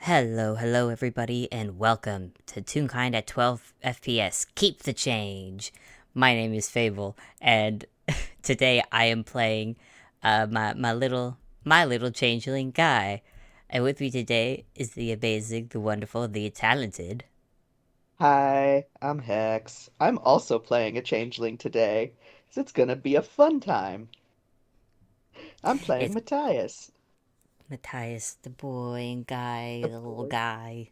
Hello everybody, and welcome to Toonkind at 12 FPS. Keep the change. My name is Fable, and today I am playing my little changeling guy. And with me today is the amazing, the wonderful, the talented. Hi, I'm Hex. I'm also playing a changeling today, so it's gonna be a fun time. I'm playing It's Matthias, Matthias, the boy and guy, the the little boy, guy,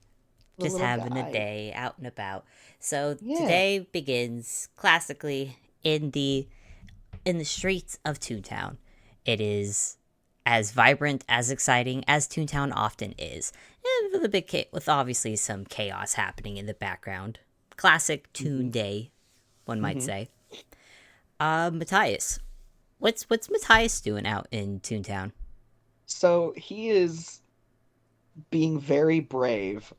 the just little having a guy. day out and about. So Yeah. today begins classically in the streets of Toontown. It is as vibrant, as exciting as Toontown often is, and with obviously some chaos happening in the background. Classic hmm Toon Day, one might hmm say. Matthias, what's Matthias doing out in Toontown? So he is being very brave,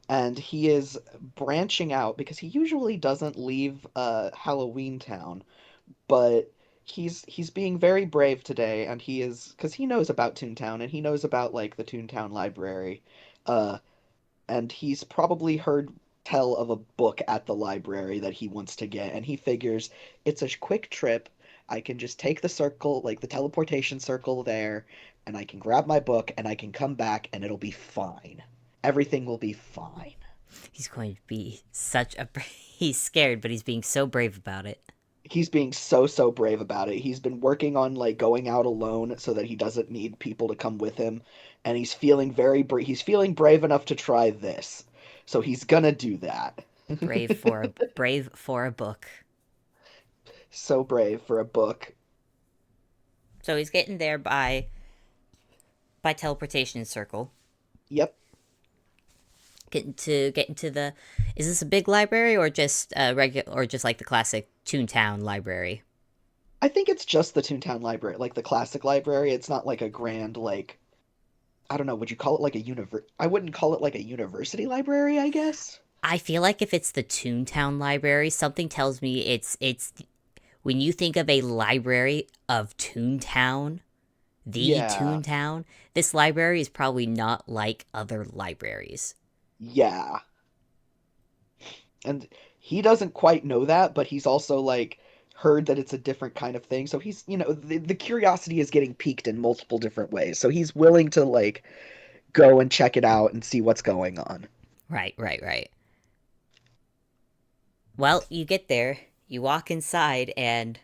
and he is branching out because he usually doesn't leave Halloween Town, but he's being very brave today, and he is because he knows about Toontown and he knows about like the Toontown Library. Uh, and he's probably heard tell of a book at the library that he wants to get, and he figures it's a quick trip. I can just take the circle, like the teleportation circle there, and I can grab my book and I can come back and it'll be fine. Everything will be fine. He's going to be such a. He's scared, but he's being so brave about it. He's being so brave about it. He's been working on like going out alone so that he doesn't need people to come with him, and he's feeling he's feeling brave enough to try this. So he's gonna do that. Brave for a book. So brave for a book. So he's getting there by teleportation circle. Yep. Get into the. Is this a big library or just regular or just like the classic Toontown library? I think it's just the Toontown Library, like the classic library. It's not like a grand like I don't know, would you call it like a I wouldn't call it like a university library, I guess. I feel like if it's the Toontown library, something tells me it's when you think of a library of Toontown, the Yeah. Toontown, this library is probably not like other libraries. Yeah. And he doesn't quite know that, but he's also like heard that it's a different kind of thing. So he's, the curiosity is getting piqued in multiple different ways. So he's willing to like go and check it out and see what's going on. Right. Well, you get there, you walk inside, and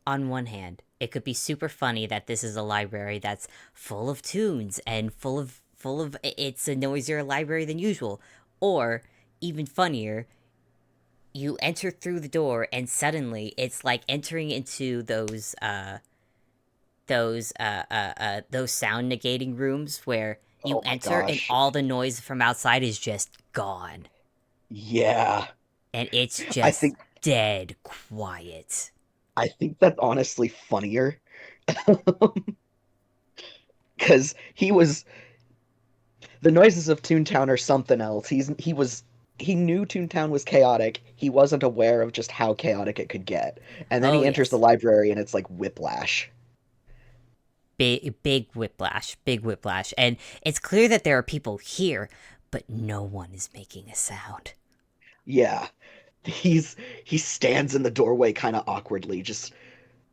on one hand, it could be super funny that this is a library that's full of tunes and full of it's a noisier library than usual. Or even funnier, you enter through the door and suddenly it's like entering into those sound negating rooms where you Oh my enter and gosh. all the noise from outside is just gone Yeah. and it's I just think dead quiet. I think that's honestly funnier because the noises of Toontown are something else. He knew Toontown was chaotic. He wasn't aware of just how chaotic it could get. And then Oh he enters the yes. library and it's like whiplash. Big whiplash, and it's clear that there are people here, but no one is making a sound. Yeah. He's he stands in the doorway kind of awkwardly, just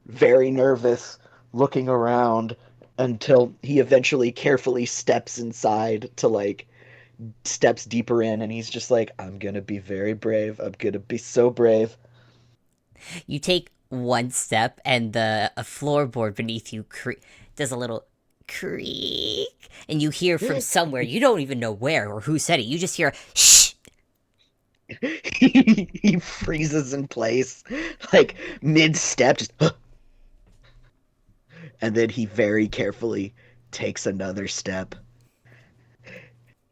very nervous, looking around until he eventually carefully steps inside to like steps deeper in and he's just like, I'm gonna be very brave. I'm gonna be so brave. You take one step, and the a floorboard beneath you does a little creak, and you hear from somewhere you don't even know where or who said it. You just hear shh. He freezes in place, like mid step, just and then he very carefully takes another step,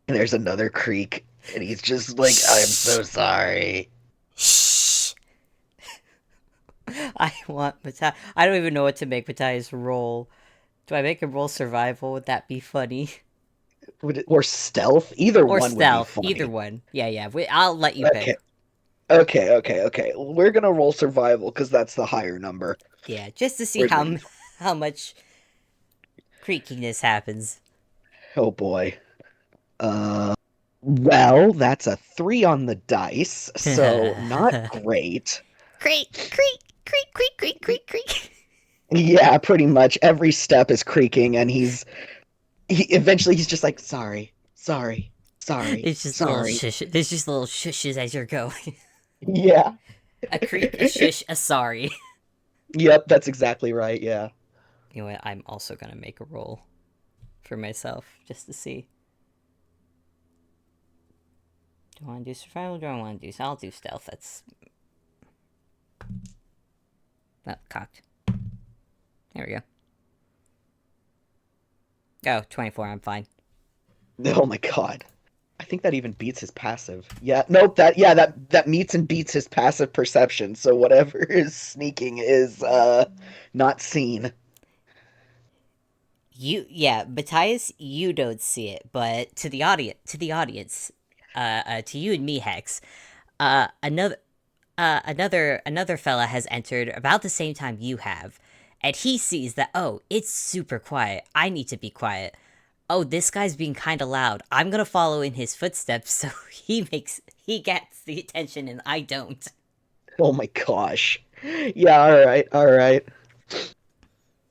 and there's another creak, and he's just like, I'm Shh. so sorry. Shh. I want Matthias. I don't even know what to make Matthias roll. Do I make him roll survival? Would that be funny? Or stealth, either Or one would be stealth? Either funny. one. Yeah. I'll let you Okay, pick. okay. We're gonna roll survival because that's the higher number. Yeah, just to see We're doing how much creakiness happens. Oh boy. Uh, well, that's a 3 on the dice, so not great. Creak, creak, creak, creak, creak, creak, creak. Yeah, pretty much every step is creaking, and he eventually he's just like, sorry, sorry, sorry, It's just little sorry. shush. There's just little shushes as you're going. Yeah. A creak, a shush, a sorry. Yep, that's exactly right. Yeah. You know what? I'm also gonna make a roll for myself just to see. Do I want to do survival? Do I want to do? I'll do stealth. That's cocked. There we go. Oh, 24. I'm fine. Oh my god. I think that even beats his passive. Yeah, nope, that meets and beats his passive perception. So whatever is sneaking is not seen. Matthias, you don't see it, but to you and me, Hex, uh, another, another fella has entered about the same time you have, and he sees that, oh, it's super quiet. I need to be quiet. Oh, this guy's being kind of loud. I'm gonna follow in his footsteps, so he gets the attention and I don't. Oh my gosh. Yeah, all right, all right.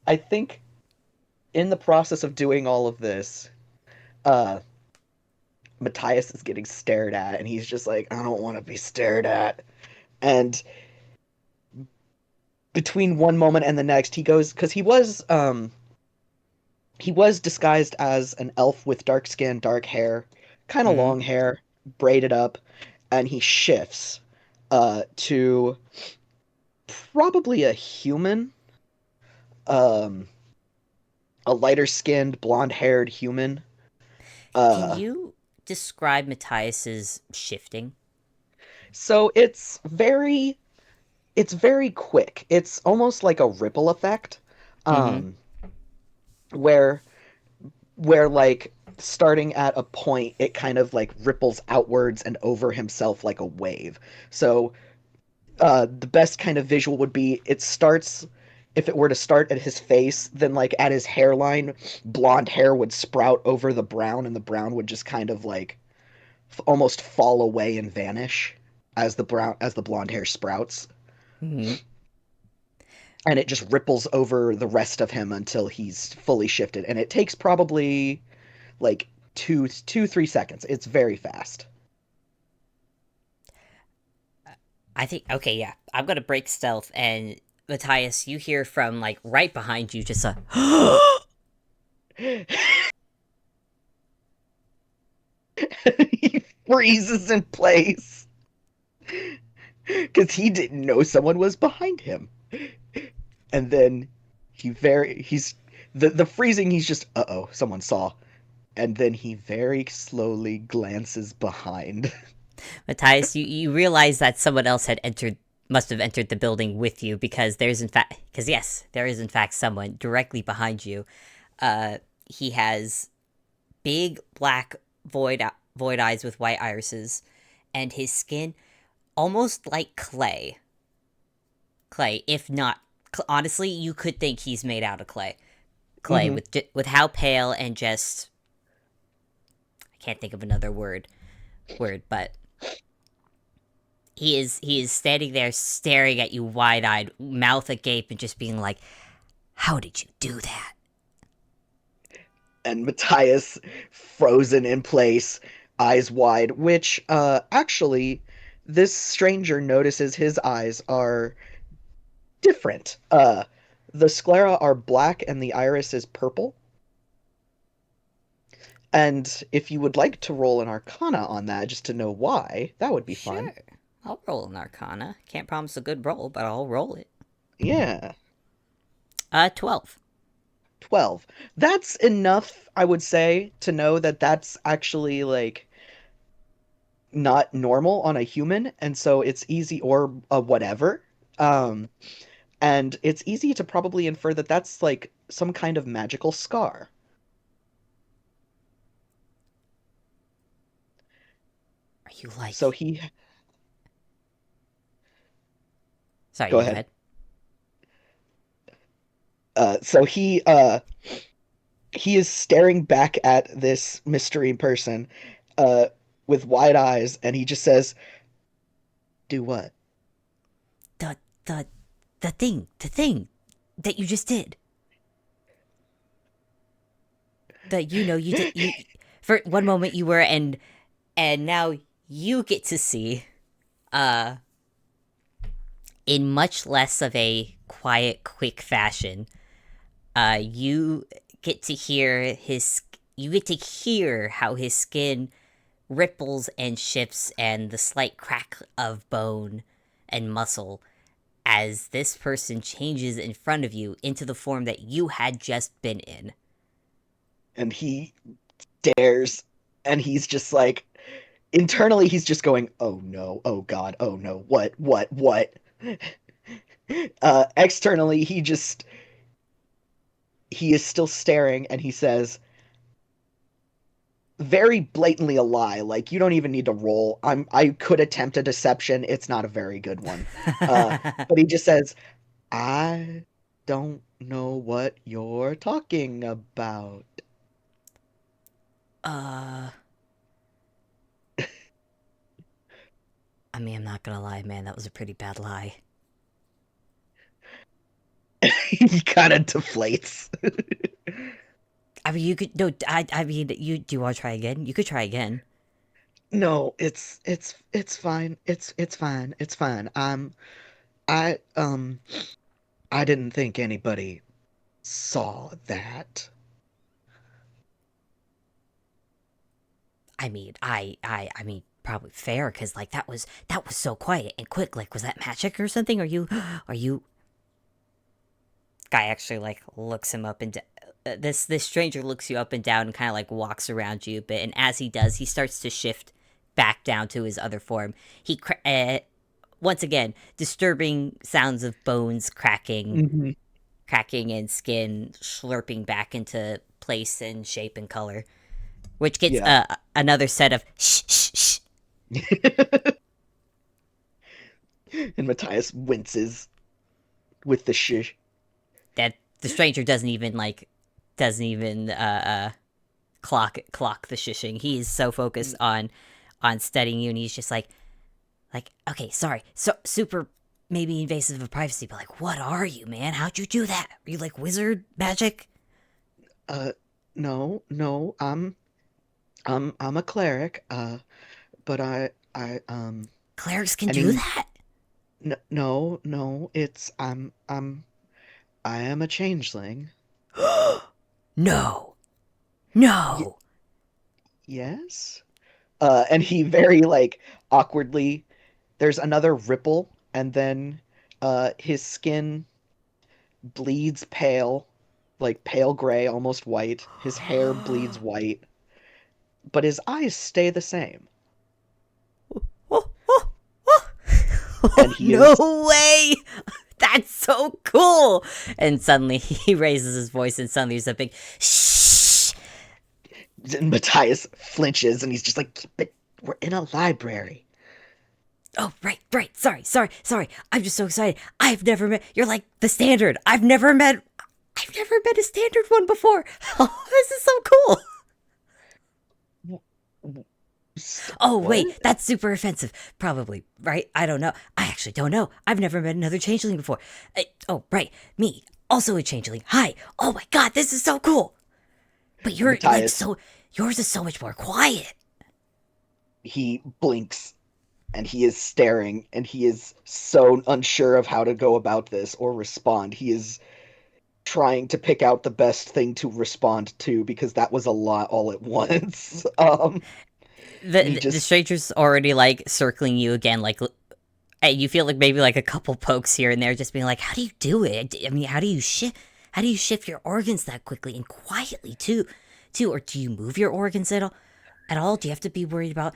I think in the process of doing all of this, uh Matthias is getting stared at and he's just like, I don't want to be stared at. And between one moment and the next, he goes because he was disguised as an elf with dark skin, dark hair, kind of Mm-hmm. long hair, braided up, and he shifts to probably a human, um, a lighter skinned, blonde haired human. Can Uh, you describe Matthias's shifting? so it's very quick. It's almost like a ripple effect, Mm-hmm. um, where where like starting at a point, it kind of like ripples outwards and over himself like a wave. So the best kind of visual would be it starts if it were to start at his face, then like at his hairline, blonde hair would sprout over the brown, and the brown would just kind of like almost fall away and vanish as the blonde hair sprouts, Mm-hmm. and it just ripples over the rest of him until he's fully shifted. And it takes probably like 3 seconds. It's very fast. I think okay, yeah. I'm gonna break stealth and Matthias, you hear from like right behind you just a He freezes in place because he didn't know someone was behind him. And then he's the freezing. He's just someone saw. And then he very slowly glances behind. Matthias, you realize that someone else had entered must have entered the building with you because yes, there is in fact someone directly behind you. He has big black void eyes with white irises, and his skin almost like clay. Clay, if not honestly, you could think he's made out of clay. Clay Hmm. with how pale and just I can't think of another word, but he is standing there staring at you wide eyed, mouth agape, and just being like, "How did you do that?" And Matthias frozen in place, eyes wide, which actually this stranger notices his eyes are different. The sclera are black and the iris is purple. And if you would like to roll an arcana on that just to know why, that would be fun. Sure, I'll roll an Arcana. Can't promise a good roll, but I'll roll it. Yeah. 12. 12. That's enough, I would say, to know that that's actually like not normal on a human, and so it's easy or a whatever. Um, and it's easy to probably infer that that's like some kind of magical scar. Are you So like? he Sorry, go you go ahead. ahead. So he he is staring back at this mystery person uh with wide eyes, and he just says, "Do what?" The the the thing that you just did. That you did you for one moment you were and now you get to see uh in much less of a quiet, quick fashion. You get to hear his you get to hear how his skin ripples and shifts and the slight crack of bone and muscle as this person changes in front of you into the form that you had just been in. And he stares, and he's just like, internally he's just going, "Oh no, oh god, oh no, what?" Externally he is still staring, and he says, very blatantly a lie, like, you don't even need to roll. I could attempt a deception. It's not a very good one. uh but he just says, "I don't know what you're talking about." uh, I mean, I'm not gonna lie, man, that was a pretty bad lie. He kind of deflates. I mean, you could no. I mean, you do you want to try again? You could try again. No, it's fine. It's fine. It's fine. I I didn't think anybody saw that. I mean, probably fair because like that was so quiet and quick. Like, was that magic or something? Are you? Guy actually like looks him up and this stranger looks you up and down and kind of like walks around you a bit. And as he does, he starts to shift back down to his other form. Once again, disturbing sounds of bones Hmm. cracking and skin slurping back into place and shape and color, which gets Yeah. another set of shh shh shh. And Matthias winces with the shish. That the stranger doesn't even clock the shishing. He is so focused on studying you, and he's just like okay, sorry, so super maybe invasive of privacy, but like, what are you, man? How'd you do that? Are you like wizard magic? Uh, no, no, I'm a cleric. But Clerics can I do mean, that? no, no, I am a changeling. No, Y no. yes. And he very like awkwardly. There's another ripple, and then his skin bleeds pale, like pale gray, almost white. His hair bleeds white, but his eyes stay the same. Oh, And he no is, way! That's so cool! And suddenly he raises his voice, and suddenly there's a big shh. and Matthias flinches, and he's just like, "But we're in a library." Oh, right. Sorry. I'm just so excited. I've never met. You're like the standard. I've never met a standard one before. Oh, this is so cool. Oh, What? wait, that's super offensive. Probably, right? I don't know. I actually don't know. I've never met another changeling before. Oh, right. Me, also a changeling. Hi. Oh my god, this is so cool. But you're like Matthias, so. Yours is so much more quiet. he blinks, and he is staring, and he is so unsure of how to go about this or respond. He is trying to pick out the best thing to respond to, because that was a lot all at once. And he The just, stranger's already like circling you again, like you feel like maybe like a couple pokes here and there, just being like, "How do you do it? I mean, how do you shift? How do you shift your organs that quickly and quietly too? Or do you move your organs at all? At all? Do you have to be worried about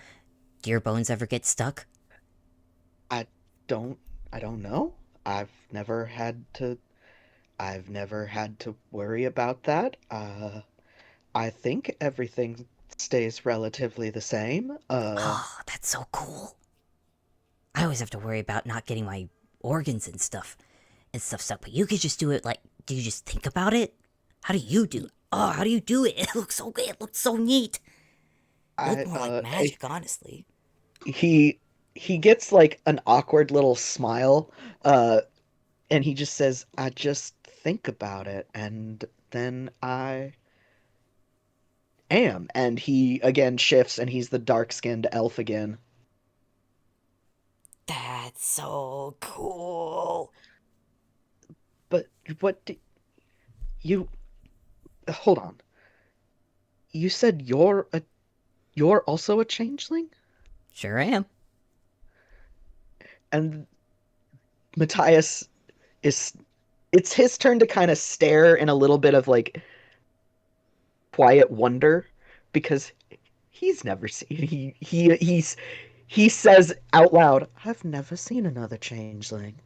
do your bones ever get stuck? I don't, I don't know. I've never had to, I've never had to worry about that. I think everything stays relatively the same. Oh, that's so cool. I always have to worry about not getting my organs and stuff stuck. But you could just do it like, do you just think about it? How do you do? oh, how do you do it? It looks so good. It looks so neat. It looked I more like magic, honestly. he he gets like an awkward little smile, uh, and he just says, "I just think about it, and then I am." And he again shifts, and he's the dark-skinned elf again. That's so cool. But what do you hold on? You said you're also a changeling? Sure am. And Matthias is it's his turn to kind of stare in a little bit of like quiet wonder because he's never seen he says out loud, "I've never seen another changeling."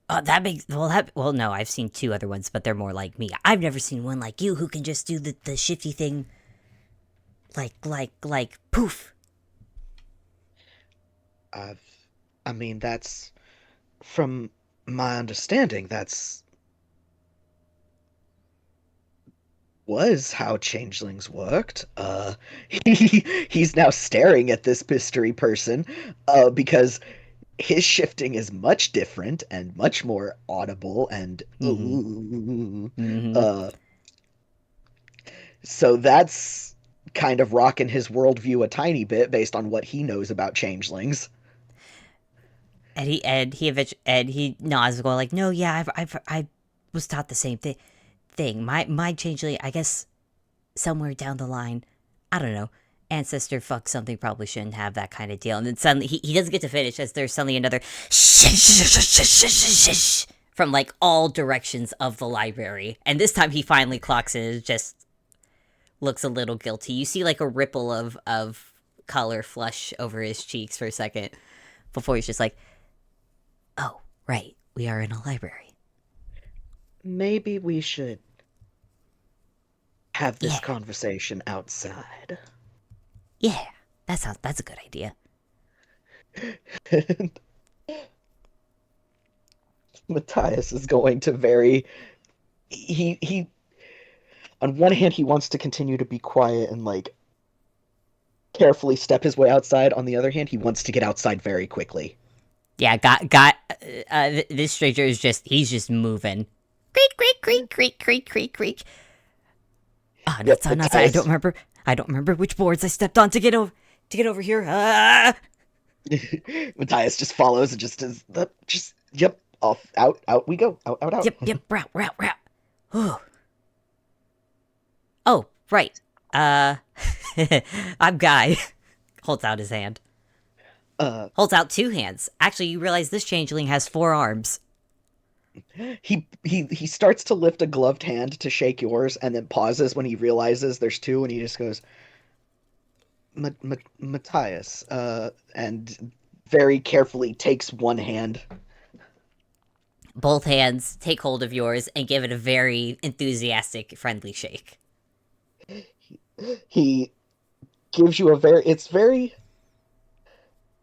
That makes well no, I've seen two other ones, but they're more like me. I've never seen one like you who can just do the shifty thing like poof. I've I mean that's from my understanding that's was how changelings worked. He's now staring at this mystery person because his shifting is much different and much more audible and Mm-hmm. Mm-hmm. uh so that's kind of rocking his worldview a tiny bit based on what he knows about changelings. And he nods, going like, no, yeah, I was taught the same thing. My changeling, I guess somewhere down the line, I don't know, ancestor fuck something probably shouldn't have that kind of deal. And then suddenly he doesn't get to finish as there's suddenly another from like all directions of the library. And this time he finally clocks it. It just looks a little guilty. You see like a ripple of color flush over his cheeks for a second before he's just like, oh, right, we are in a library. Maybe we should have this Yeah, conversation outside. yeah, that's a good idea. Matthias is going to very he on one hand he wants to continue to be quiet and like carefully step his way outside. On the other hand, he wants to get outside very quickly. Yeah, this stranger is he's just moving. Creak, creak, creak, creak, creak, creak, creak. Ah, oh, Yep, nuts on nuts. Matthias. I don't remember which boards I stepped on to get over here. Ah! Matthias just follows and just is the just yep off out we go out. Yep, route. Oh, oh, right. Uh, I'm Guy. Holds out his hand. uh, Holds out two hands. Actually, you realize this changeling has four arms. he starts to lift a gloved hand to shake yours, and then pauses when he realizes there's two, and he just goes, Matthias, and very carefully takes one hand. Both hands take hold of yours and give it a very enthusiastic, friendly shake. He gives you a very it's very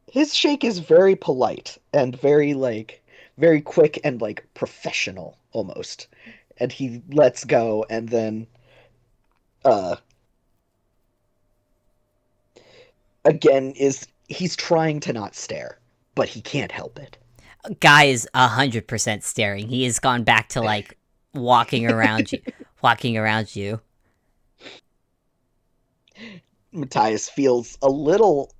his shake is very polite and very like very quick and like professional almost. And he lets go and then uh again is he's trying to not stare, but he can't help it. Guy is 100% staring. He has gone back to like walking around you, walking around you. Matthias feels a little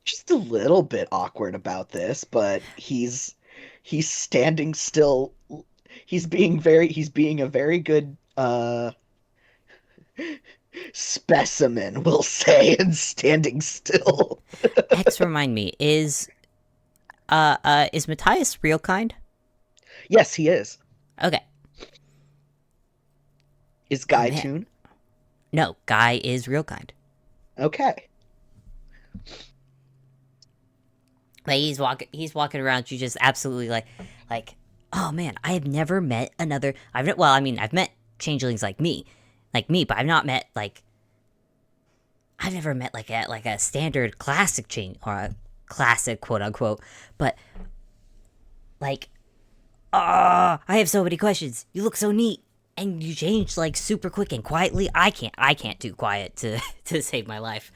just a little bit awkward about this, but he's standing still. He's being a very good specimen, we'll say, and standing still. X, remind me, is Matthias real kind? Yes, he is. Okay. Is Oh Guy man, Toon? no, Guy is real kind. Okay. Like he's walking around you just absolutely like, oh man, I have never met another. Well, I mean, I've met changelings like me, but I've not met like I've never met like a standard classic change or a classic quote unquote. But like, I have so many questions. You look so neat. and you change like super quick and quietly. I can't do quiet to to save my life.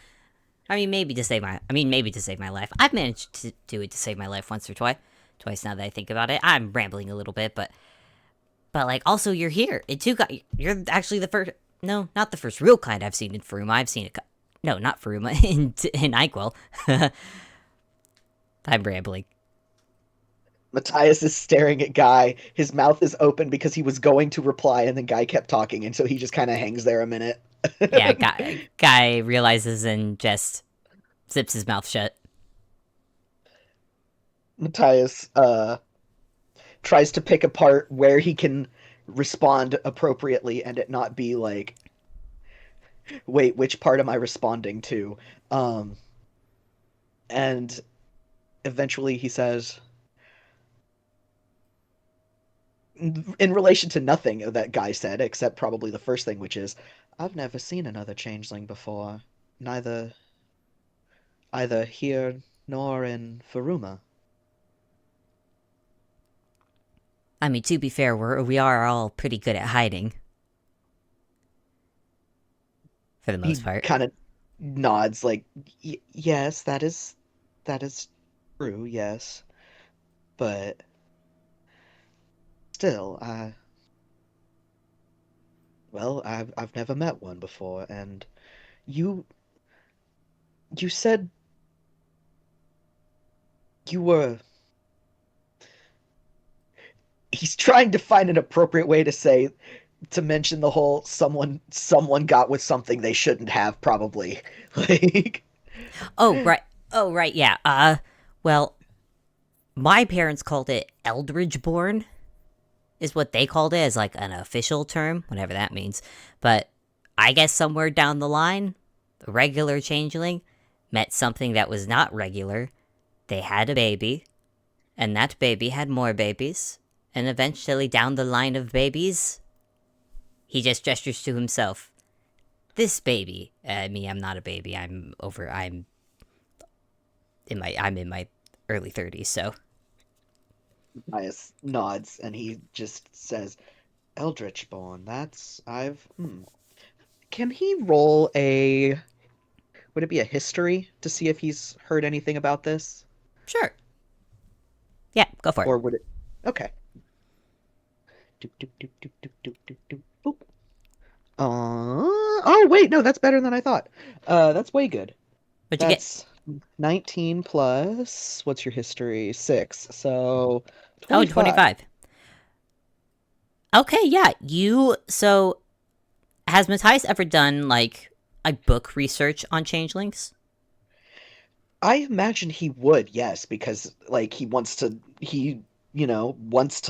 Maybe to save my life. I've managed to do it to save my life once or twice. Twice now that I think about it. I'm rambling a little bit, but like also you're here. You're actually the first. No, not the first real kind I've seen in Faruma. I've seen it. No, not Faruma in Nyquil. I'm rambling. Matthias is staring at Guy. His mouth is open because he was going to reply, and then Guy kept talking, and so he just kind of hangs there a minute. Yeah, guy realizes and just zips his mouth shut. Matthias tries to pick apart where he can respond appropriately and it not be like, wait, which part am I responding to? Um, and eventually he says, in relation to nothing that Guy said, except probably the first thing, which is, I've never seen another changeling before, neither either here nor in Faruma. I mean, to be fair, we are all pretty good at hiding for the most He part. kind of nods, like, yes, that is true, yes, but still, well, I've never met one before, and you you said you were. He's trying to find an appropriate way to say to mention the whole someone got with something they shouldn't have probably like Oh right. Oh right. Yeah. Well, my parents called it Eldridge born, is what they called it as like an official term, whatever that means. But I guess somewhere down the line, a regular changeling met something that was not regular. They had a baby, and that baby had more babies, and eventually down the line of babies, he just gestures to himself. This baby, I'm not a baby. I'm in my early 30s, so Matthias nods and he just says Eldritch Born. That's I've Can he roll a would it be a history to see if he's heard anything about this? sure. Yeah, go for it. Or would it Okay. Doop, doop, doop, doop, doop, doop, doop, doop, boop. Oh wait, no, that's better than I thought. That's way good. What'd you get? That's 19 plus, what's your history? 6. So Oh, 25. 25. Okay, yeah. So, has Matthias ever done, like, a book research on changelings? I imagine he would, yes, because like wants to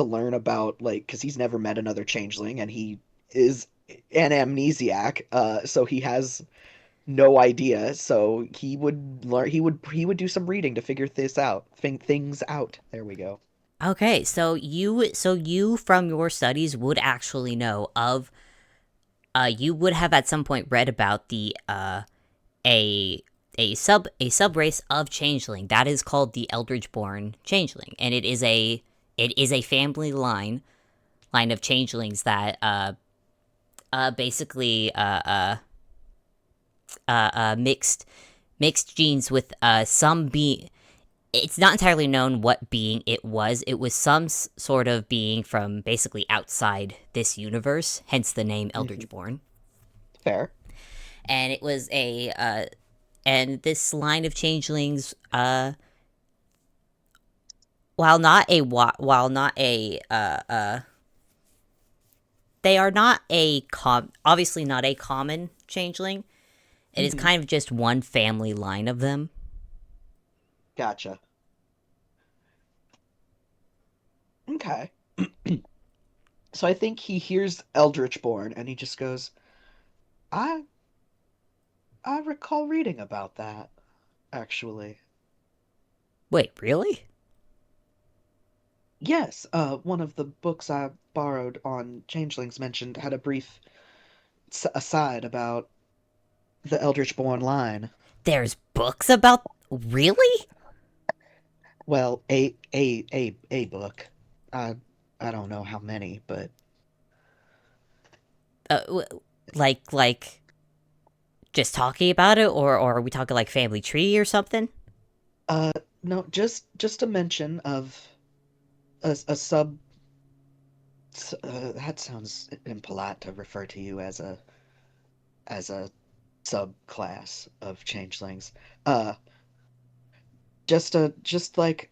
learn about like cuz he's never met another changeling and he is an amnesiac, so he has no idea. So he would do some reading to figure this out. Think things out. There we go. Okay, so you from your studies would actually know of you would have at some point read about the a a sub race of changeling that is called the Eldritch born changeling, and it is a family line of changelings that basically mixed genes with some being. It's not entirely known what being it was. It was some sort of being from basically outside this universe, hence the name Hmm. Eldritch born. Fair. And it was and this line of changelings, while not a they are not obviously not a common changeling. It is Hmm. kind of just one family line of them. Gotcha. Okay. So I think he hears Eldritch Born and he just goes, I I recall reading about that, actually. Wait, really? Yes, one of the books I borrowed on Changelings mentioned had a brief aside about the Eldritch Born line. There's books about really? Well, a book. I I don't know how many, but Like just talking about it, or are we talking like family tree or something? Uh, no, just a mention of a sub. That sounds impolite to refer to you as a subclass of changelings. Uh, just like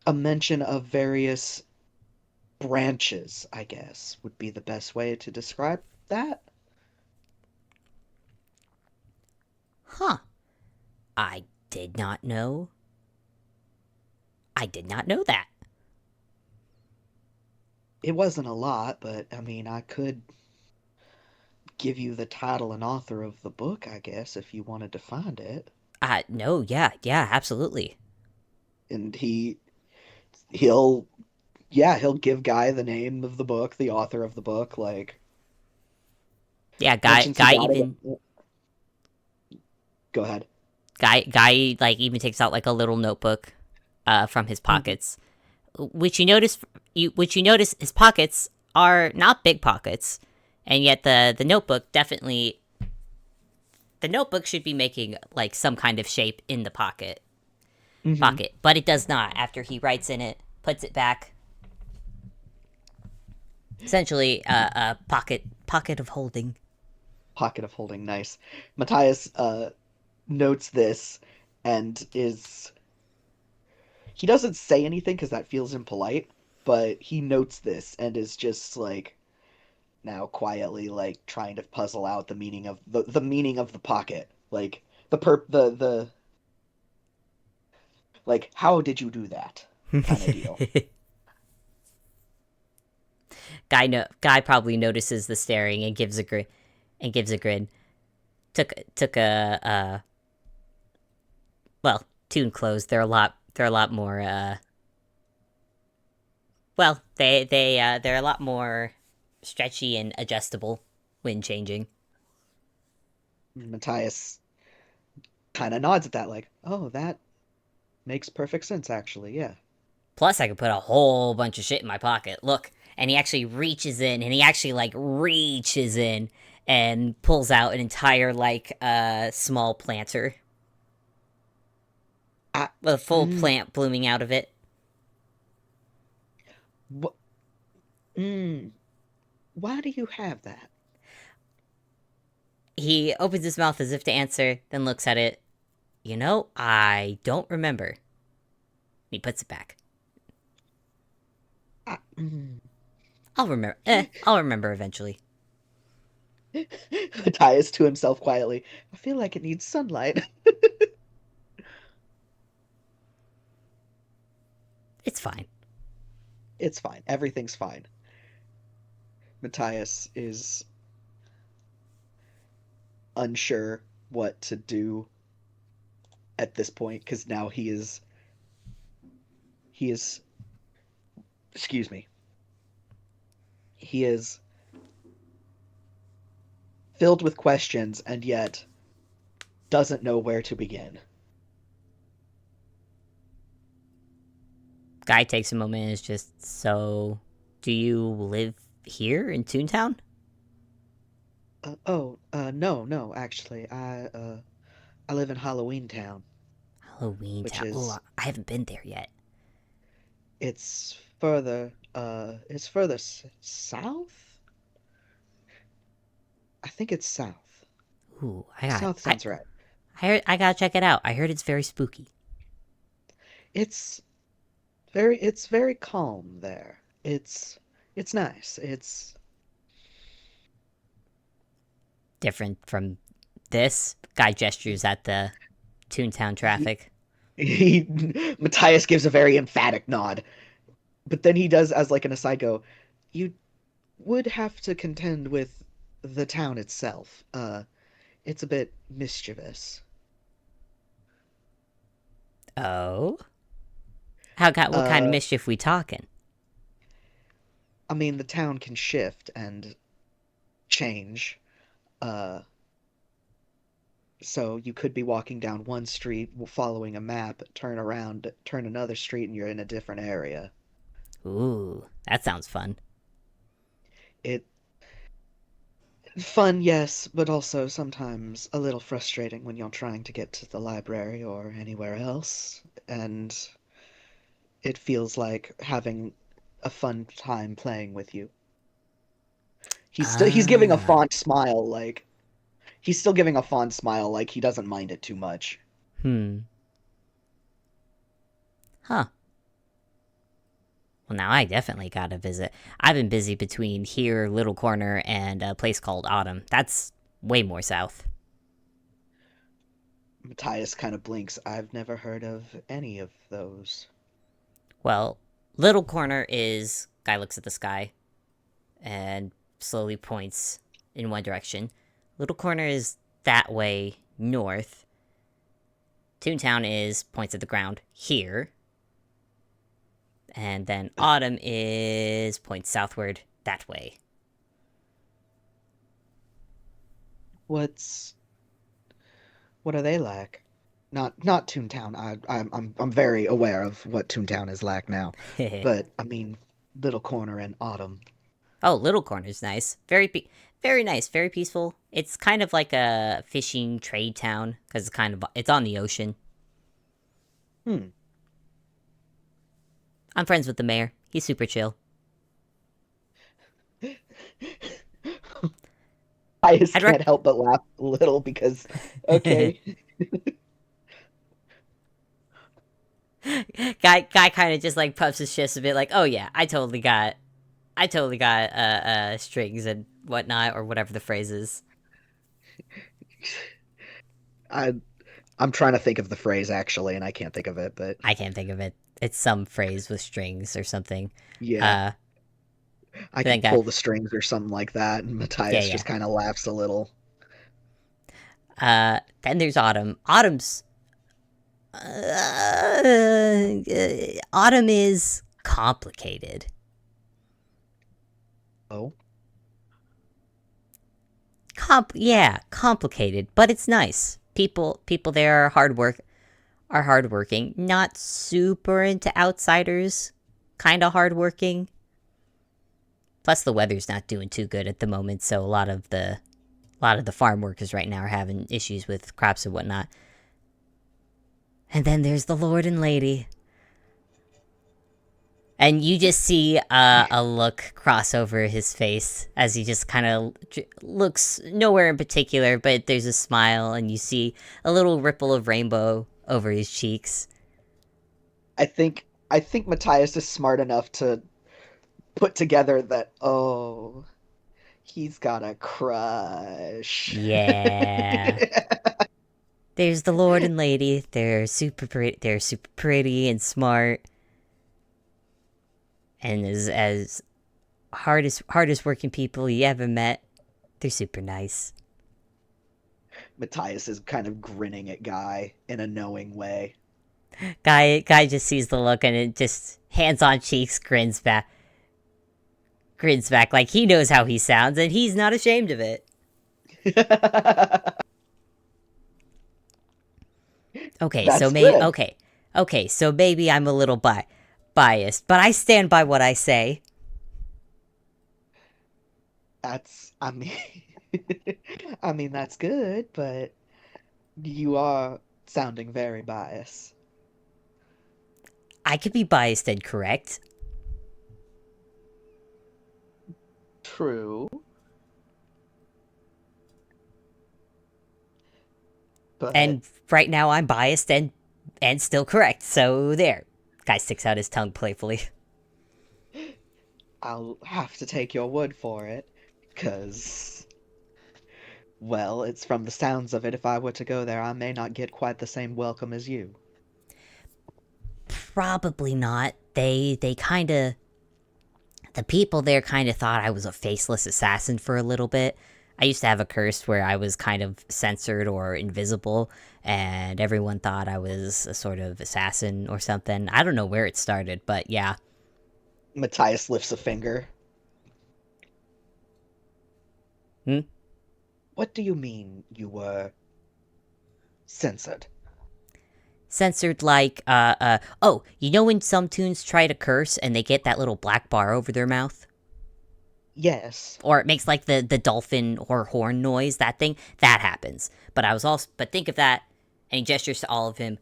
a mention of various branches, I guess, would be the best way to describe that. Huh. I did not know. I did not know that. It wasn't a lot, but I mean, I could give you the title and author of the book, I guess, if you wanted to find it. No, yeah, yeah, absolutely. And he'll yeah, he'll give Guy the name of the book, the author of the book, like Yeah, mentions he got it. even Go ahead. guy like even takes out like a little notebook, from his Mhm. pockets, which you notice his pockets are not big pockets, and yet the notebook definitely the notebook should be making like some kind of shape in the Mhm. pocket, but it does not. After he writes in it, puts it back, essentially a pocket of holding. Pocket of holding, nice. Matthias notes this and is he doesn't say anything because that feels impolite, but he notes this and is just like now quietly like trying to puzzle out the meaning of the meaning of the pocket. Like the like how did you do that kind of deal. Guy probably notices the staring and gives a grin. And gives a grin. Took a well, Tune clothes. They're a lot more well, they're a lot more stretchy and adjustable when changing. Matthias kind of nods at that like, "Oh, that makes perfect sense actually. Yeah." Plus, I could put a whole bunch of shit in my pocket. Look, and he actually reaches in, and he actually like reaches in and pulls out an entire like small planter I, with a full mm, plant blooming out of it. wh- mm, why do you have that? He opens his mouth as if to answer, then looks at it. You know, I don't remember. He puts it back. I, mm. I'll remember. I'll remember eventually. Matthias to himself quietly, I feel like it needs sunlight. It's fine. It's fine. Everything's fine. Matthias is unsure what to do at this point because now he is excuse me he is filled with questions and yet doesn't know where to begin. Guy takes a moment and is just so. Do you live here in Toontown? No, no, actually, I live in Halloween Town, Halloween which Town. Oh, is I haven't been there yet. it's further south. I think it's south. Ooh, South sounds right. I gotta check it out. I heard it's very spooky. It's it's very calm there. It's nice. It's Different from this. Guy gestures at the Toontown he traffic. he Matthias gives a very emphatic nod, but then he does as like an aside go, you would have to contend with the town itself. It's a bit mischievous. Oh, what kind of Uh, mischief we talking? I mean, the town can shift and change. Uh, so you could be walking down one street following a map, turn around, turn another street, and you're in a different area. Ooh, that sounds fun. It fun, yes, but also sometimes a little frustrating when you're trying to get to the library or anywhere else, and it feels like having a fun time playing with you. He's giving a Ah. fond smile, like he's still giving a fond smile, like he doesn't mind it too much. Hmm. Huh. Well, now I definitely gotta visit. I've been busy between here, Little Corner, and a place called Autumn. That's way more south. Matthias kind of blinks. I've never heard of any of those. Well, Little Corner is guy looks at the sky and slowly points in one direction. Little Corner is that way north. Toontown is points at the ground here. And then Autumn is points southward that way. What's what are they like? Not Toontown. I'm very aware of what Toontown is like now, but I mean Little Corner and Autumn. Oh, Little Corner's nice. Very nice, very peaceful. It's kind of like a fishing trade town because it's on the ocean. Hmm. I'm friends with the mayor. He's super chill. I just I'd rec. can't help but laugh a little because okay. guy kind of just like puffs his chest a bit, like, oh yeah, I totally got strings and whatnot or whatever the phrase is. I I'm trying to think of the phrase actually, and I can't think of it, but I can't think of it. It's some phrase with strings or something. yeah, Uh, I then can guy, pull the strings or something like that, and yeah, Matthias yeah. just kind of laughs a little. Then there's Autumn. Autumn is complicated. Oh, Yeah, complicated, but it's nice. People there are hardworking, not super into outsiders, kind of hardworking. Plus, the weather's not doing too good at the moment, so a lot of the farm workers right now are having issues with crops and whatnot. And then there's the Lord and Lady, and you just see a look cross over his face as he just kind of looks nowhere in particular, but there's a smile, and you see a little ripple of rainbow over his cheeks. I think Matthias is smart enough to put together that oh, he's got a crush. Yeah. There's the Lord and Lady. They're super pretty. They're super pretty and smart, and as hardest working people you ever met. They're super nice. Matthias is kind of grinning at Guy in a knowing way. Guy just sees the look and it just hands on cheeks, grins back like he knows how he sounds and he's not ashamed of it. That's good. Okay, so maybe I'm a little biased, but I stand by what I say. That's I mean I mean that's good, but you are sounding very biased. I could be biased and correct, True, but and right now I'm biased and still correct. So there. Guy sticks out his tongue playfully. I'll have to take your word for it, 'cause well, it's from the sounds of it, if I were to go there, I may not get quite the same welcome as you. Probably not. They kind of the people there kind of thought I was a faceless assassin for a little bit. I used to have a curse where I was kind of censored or invisible, and everyone thought I was a sort of assassin or something. I don't know where it started, but yeah. Matthias lifts a finger. Hmm? What do you mean you were censored? Censored like, oh, you know when some tunes try to curse and they get that little black bar over their mouth? Yes. Or it makes like the dolphin or horn noise, that thing, that happens. But think of that, and he gestures to all of him,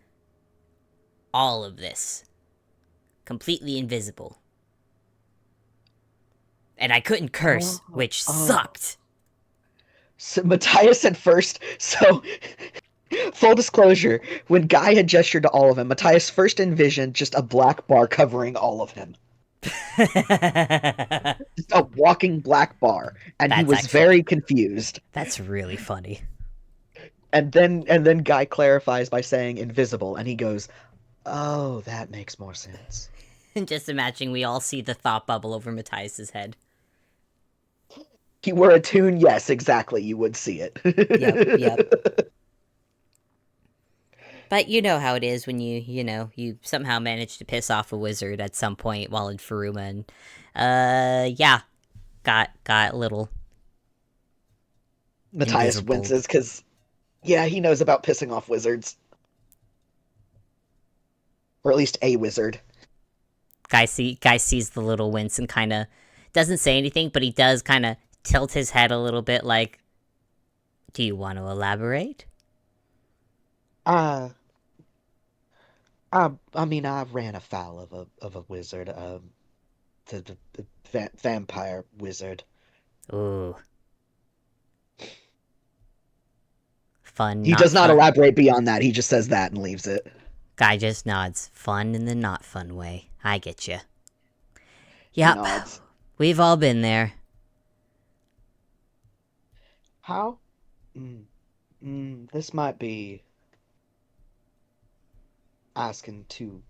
all of this, completely invisible. And I couldn't curse, Oh, which oh. sucked. So Matthias at first, so full disclosure, when Guy had gestured to all of him, Matthias first envisioned just a black bar covering all of him. Just a walking black bar. And he That's was actually very confused. that's really funny. And then Guy clarifies by saying invisible, and he goes, "Oh, that makes more sense." And just imagining we all see the thought bubble over Matthias's head. He were a tune, yes, exactly, you would see Yep, yep. it. But you know how it is when you somehow manage to piss off a wizard at some point while in Faruma, and yeah, got a little Matthias invisible. winces because, yeah, he knows about pissing off wizards, or at least a wizard. Guy sees the little wince and kind of doesn't say anything, but he does kind of tilt his head a little bit, like, "Do you want to elaborate?" Uh, I mean, I ran afoul of a wizard, the vampire wizard. Ooh, fun, He not does not fun. elaborate beyond that. He just says that and leaves it. Guy just nods. Fun in the not fun way. I get you. He Yep, nods. we've all been there. How? This might be asking too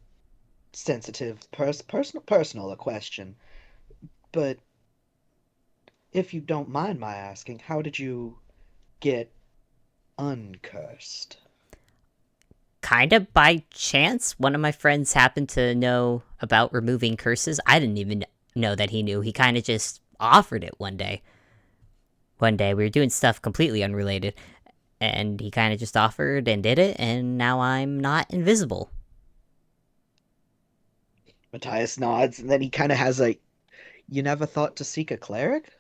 sensitive, personal a question, but if you don't mind my asking, how did you get uncursed? Kind of by chance, one of my friends happened to know about removing curses. I didn't even know that he knew. He kind of just offered it one day. One day we were doing stuff completely unrelated, and he kind of just offered and did it, and now I'm not invisible. Matthias nods, and then he kind of has a, "You never thought to seek a cleric?"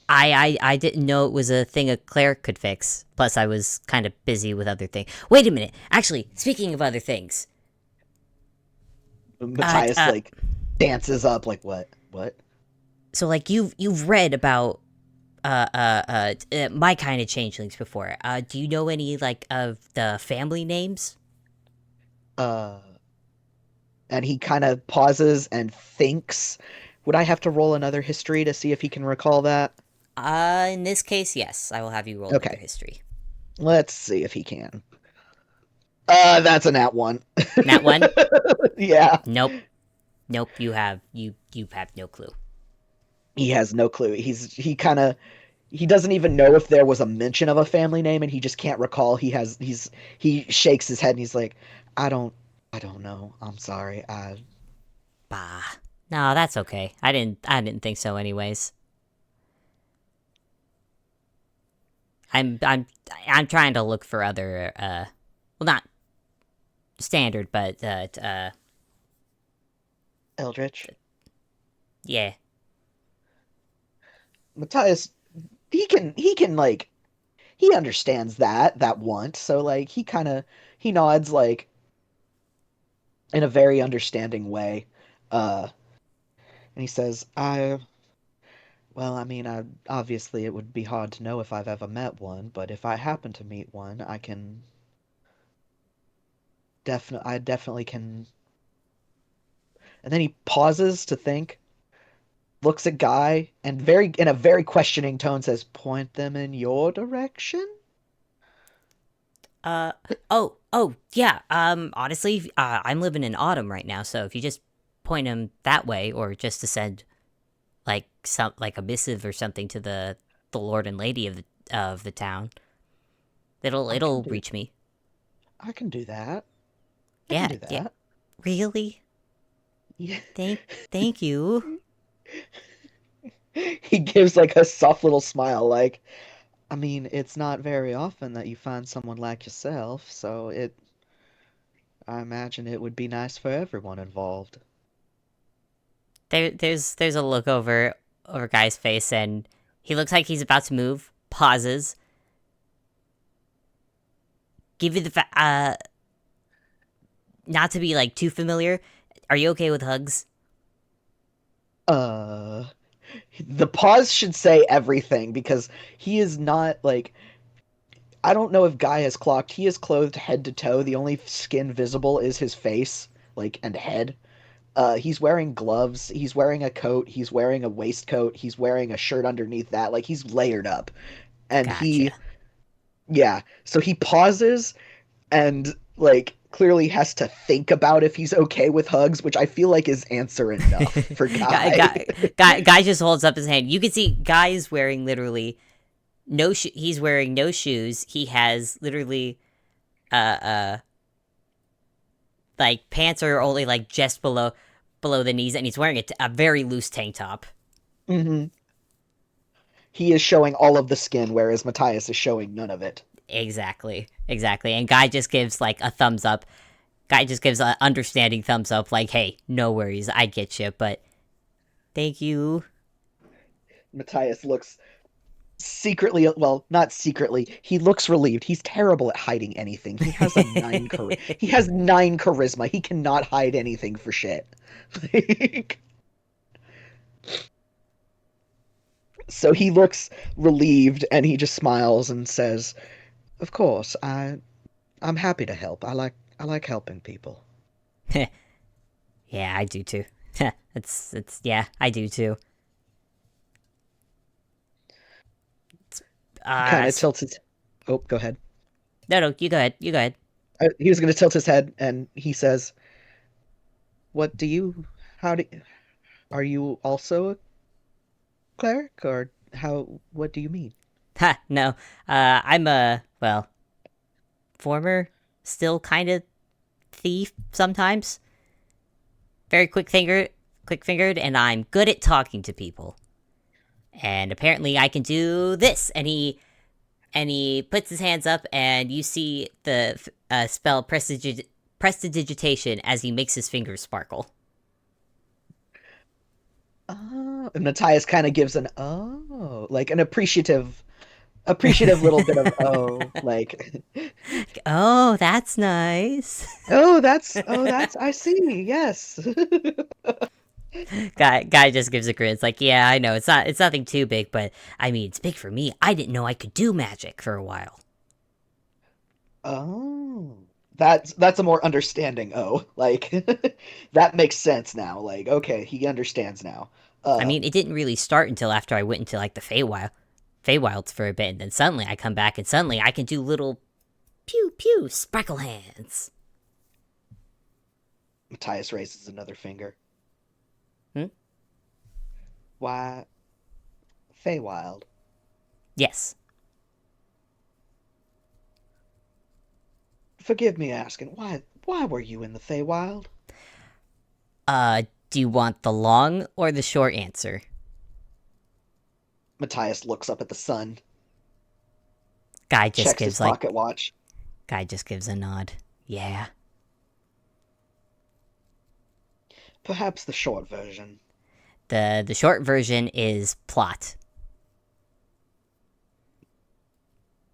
I didn't know it was a thing a cleric could fix. Plus, I was kind of busy with other things. Wait a minute. Actually, speaking of other things, uh, Matthias uh, like dances up, like, "What? What?" so like you've read about my kind of changelings before. Do you know any like of the family names? Uh, and he kind of pauses and thinks. Would I have to roll another history to see if he can recall that? In this case, yes. I will have you roll another Okay, history. let's see if he can. That's a nat one. That one? Yeah, Nope. Nope. You have no clue. he has no clue. He doesn't even know if there was a mention of a family name, and he just can't recall. He shakes his head and he's like, I don't I don't know. I'm sorry. I Bah. No, that's okay. I didn't think so anyways. I'm I'm trying to look for other well, not standard, but Eldritch. yeah. Matthias, he can like he understands that want, so like he nods like in a very understanding way. And he says, "I well, I mean, obviously it would be hard to know if I've ever met one, but if I happen to meet one, I definitely can." And then he pauses to think, looks at Guy, and very in a very questioning tone says, "Point them in your direction?" Uh oh yeah. Honestly, I'm living in autumn right now, so if you just point him that way, or just to send like a missive or something to the lord and lady of the town, I can it'll do reach me. I can do that. I can Yeah, do yeah. that. Really? Yeah. Thank thank you. He gives like a soft little smile, like, I mean, it's not very often that you find someone like yourself, so I imagine it would be nice for everyone involved. there's a look over Guy's face, and he looks like he's about to move. Pauses. Give you the not to be like too familiar. Are you okay with hugs? Uh, the pause should say everything because he is not like I don't know if Guy has clocked. He is clothed head to toe. The only skin visible is his face, like and head. He's wearing gloves. He's wearing a coat. He's wearing a waistcoat. He's wearing a shirt underneath that. Like he's layered up. And Gotcha. yeah. So he pauses and like clearly has to think about if he's okay with hugs, which I feel like is answer enough for Guy. Guy just holds up his hand. You can see Guy is wearing literally he's wearing no shoes. He has literally uh uh like pants are only like just below the knees, and he's wearing a very loose tank top. hmm He is showing all of the skin, whereas Matthias is showing none of it. Exactly. And Guy just gives like a thumbs up. Guy just gives an understanding thumbs up, like, "Hey, no worries, I get you, but thank you." Matthias looks secretly, well, not secretly, he looks relieved. He's terrible at hiding anything. He has a he has 9 charisma. He cannot hide anything for shit. Like, so he looks relieved and he just smiles and says, "Of course, I'm happy to help. I like helping people." Yeah, I do too. it's yeah, I do too. He kind of tilts his Oh, go ahead. No, you go ahead. You go ahead. He was going to tilt his head and he says, "What do you how do are you also a cleric or how what do you mean?" Ha, no. I'm a well, former, still kind of thief sometimes. Very quick fingered, and I'm good at talking to people. And apparently, I can do this. And he puts his hands up, and you see the spell prestidigitation as he makes his fingers sparkle. Oh, and Matthias kind of gives an oh, like an appreciative little bit of oh, like Oh, that's nice. oh, that's I see. Yes. Guy just gives a grin. It's like, yeah, I know it's nothing too big, but I mean, it's big for me. I didn't know I could do magic for a while. Oh. That's a more understanding oh. Like that makes sense now. Like okay, he understands now. I Uh mean, it didn't really start until after I went into like the Feywilds for a bit, and then suddenly I come back, and suddenly I can do little pew pew sparkle hands. Matthias raises another finger. Hmm? Why Feywild? Yes. Forgive me asking, why were you in the Feywild? Do you want the long or the short answer? Matthias looks up at the sun, Guy just checks his gives like pocket watch. Guy just gives a nod. Yeah. Perhaps the short version. The short version is plot.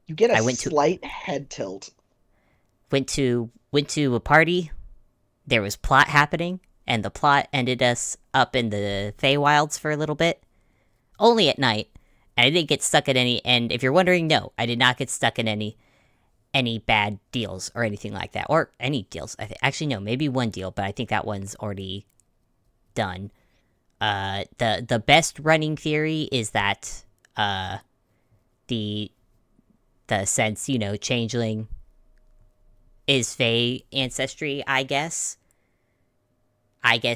You get a I went to slight head tilt. went to a party. There was plot happening, and the plot ended us up in the Feywilds for a little bit, only at night. And I didn't get stuck in any. And if you're wondering, no, I did not get stuck in any bad deals or anything like that, or any deals. Actually no, maybe one deal, but I think that one's already done. The best running theory is that the sense changeling is Fey ancestry. I guess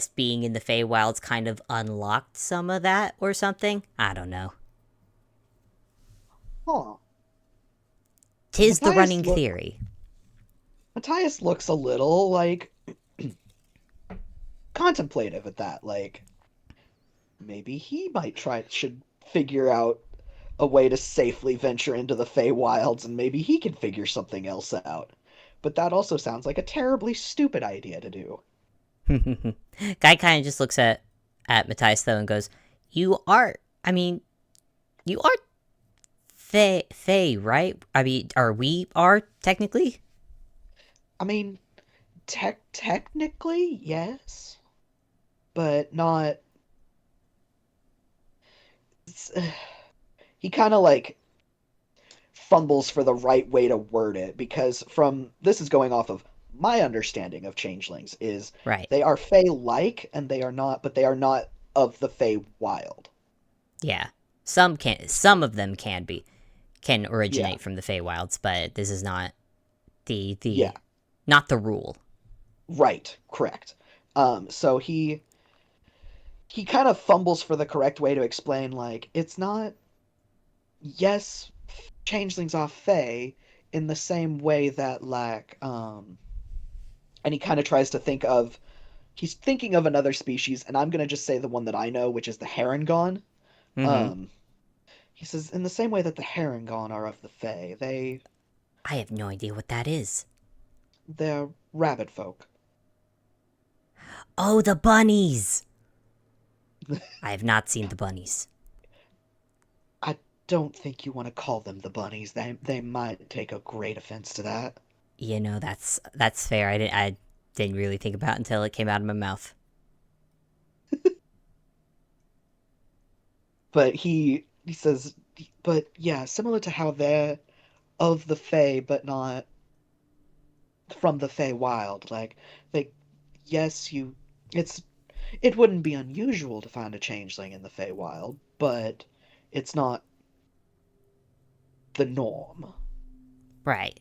being in the Feywilds kind of unlocked some of that or something. I don't know. Huh. Tis the Matthias running look theory. Matthias looks a little like contemplative at that. Like maybe he might try should figure out a way to safely venture into the Feywilds and maybe he can figure something else out. But that also sounds like a terribly stupid idea to do. Guy kind of just looks at at Matthias though and goes, "You are. I mean, you are Fae, right? I mean, or we are technically." I mean, technically, yes, but not. He kind of like fumbles for the right way to word it because from this is going off of my understanding of changelings is Right. they are Fey like and they are not, but they are not of the Fey wild. Yeah. Some can. Some of them can Yeah, originate from the Feywilds, but this is not yeah, the not the rule. right, correct. So he kind of fumbles for the correct way to explain like it's not yes, changelings are Fey in the same way that like and he kind of tries to think of he's thinking of another species, and I'm gonna just say the one that I know, which is the Harengon. Mm-hmm. Um, he says in the same way that the Harengon are of the Fae, I have no idea what that is. they're rabbit folk. Oh, the bunnies! I have not seen the bunnies. I don't think you want to call them the bunnies. They might take a great offense to that. You know, that's fair. I didn't really think about it until it came out of my mouth. But he says, but yeah, similar to how they're of the Fae, but not from the Fae wild. Like they, yes, you, it's it wouldn't be unusual to find a changeling in the Fae wild, but it's not the norm. Right.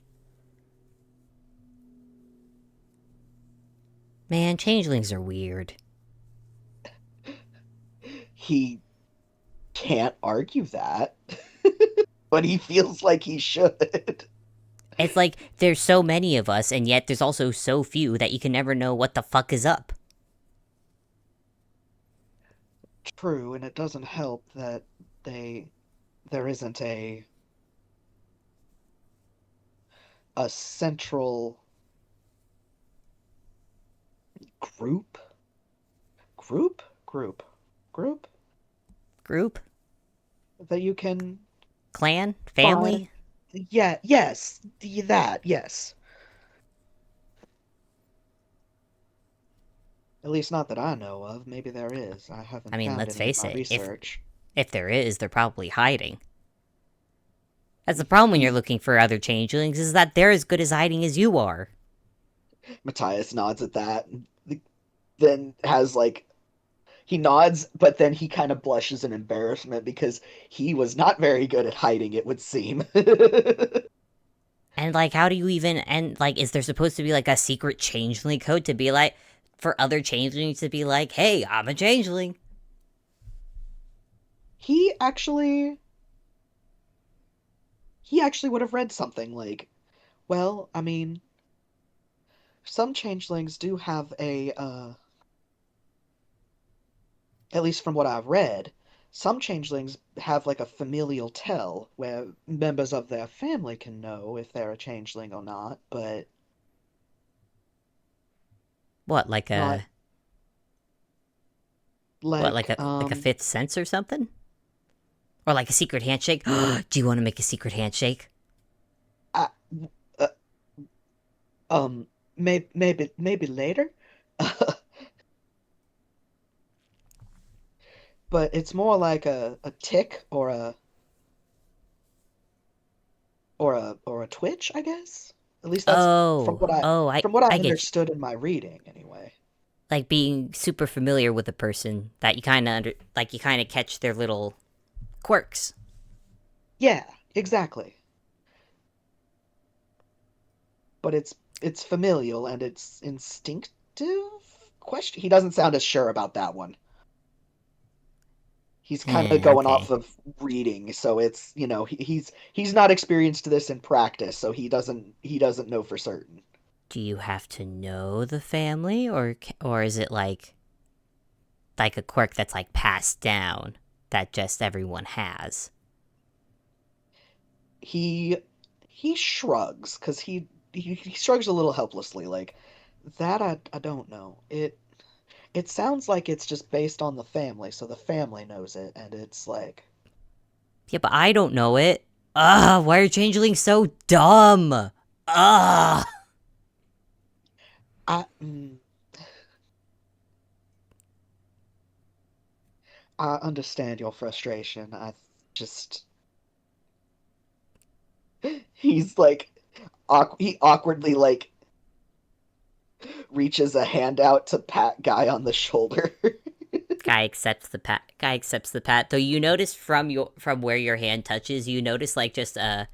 Man, changelings are weird. He can't argue that, but he feels like he should. It's like there's so many of us, and yet there's also so few that you can never know what the fuck is up. True, and it doesn't help that they there isn't a central group group Group? that you can Clan? find. Family? Yeah, yes, that, yes. At least not that I know of. Maybe there is. I I haven't mean, found let's any in face my it. research. If there is, they're probably hiding. That's the problem when you're He looking for other changelings, is that they're as good as hiding as you are. Matthias nods at that, and then has like he nods, but then he kind of blushes in embarrassment because he was not very good at hiding, it would seem. And like, how do you even? And like, is there supposed to be like a secret changeling code to be like for other changelings to be like, "Hey, I'm a changeling." he actually he actually would have read something like, well, I mean, some changelings do have at least from what I've read, some changelings have like a familial tell where members of their family can know if they're a changeling or not, but What, not like like a fifth sense or something, or like a secret handshake? Do you want to make a secret handshake? I, uh, maybe later. But it's more like a tick or a twitch, I guess. At least that's Oh, from what I I get you. understood in my reading, anyway. Like being super familiar with a person that you kind of like you kind of catch their little quirks. Yeah, exactly. But it's familial and it's instinctive. Question. He doesn't sound as sure about that one. He's kind of going off Okay. of reading, so it's he's not experienced this in practice, so he doesn't know for certain. Do you have to know the family, or is it like a quirk that's like passed down that just everyone has? he he shrugs because he shrugs a little helplessly like that I don't know it It sounds like it's just based on the family, so the family knows it, and it's like, Yeah, but I don't know it. Ugh, why are changelings so dumb? Ugh. I, mm, I understand your frustration. I just, he's like, he awkwardly like reaches a hand out to pat Guy on the shoulder. Guy accepts the pat. Guy accepts the pat. Though you notice from where your hand touches, you notice like just a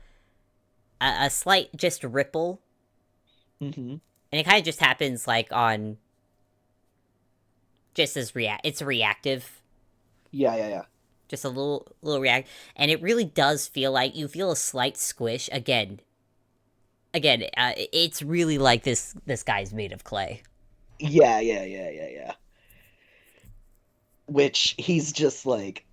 slight just ripple, hmm and it kind of just happens like on just as It's reactive, Yeah, yeah, yeah. just a little react, and it really does feel like you feel a slight squish again. Again, it's really like this guy's made of clay. Yeah, yeah, yeah, yeah, yeah. Which he's just like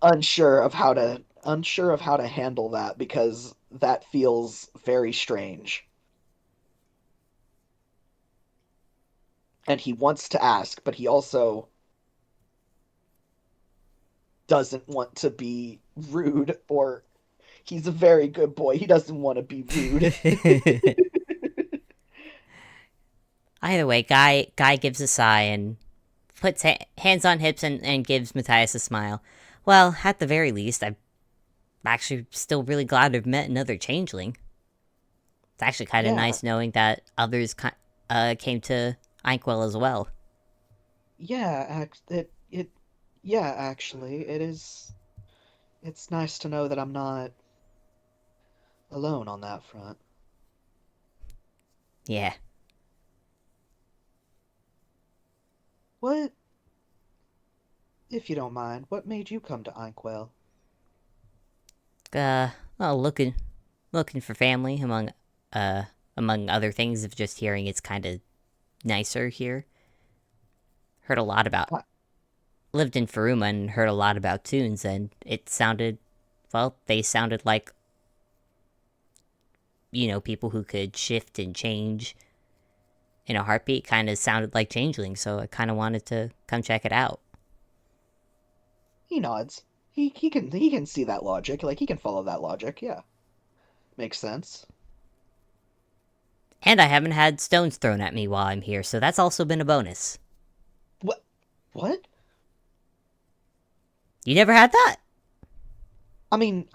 unsure of how to handle that because that feels very strange. And he wants to ask, but he also doesn't want to be rude or he's a very good boy. He doesn't want to be rude. Either way, guy gives a sigh and puts hands on hips and gives Matthias a smile. Well, at the very least, I'm actually still really glad I've met another changeling. It's actually kind of Yeah. nice knowing that others came to Inkwell as well. Yeah, it yeah, actually, it is it's nice to know that I'm not alone on that front. Yeah. What, if you don't mind, what made you come to Inkwell? Uh, well, looking for family uh among other things of just hearing it's kind of nicer here. Heard a lot about I, lived in Faruma and heard a lot about tunes and it sounded well, they sounded like people who could shift and change in a heartbeat kind of sounded like changelings, so I kind of wanted to come check it out. he nods. He can see that logic. Like he can follow that logic. Yeah. Makes sense. And I haven't had stones thrown at me while I'm here, so that's also been a bonus. What? What? You never had that? I mean,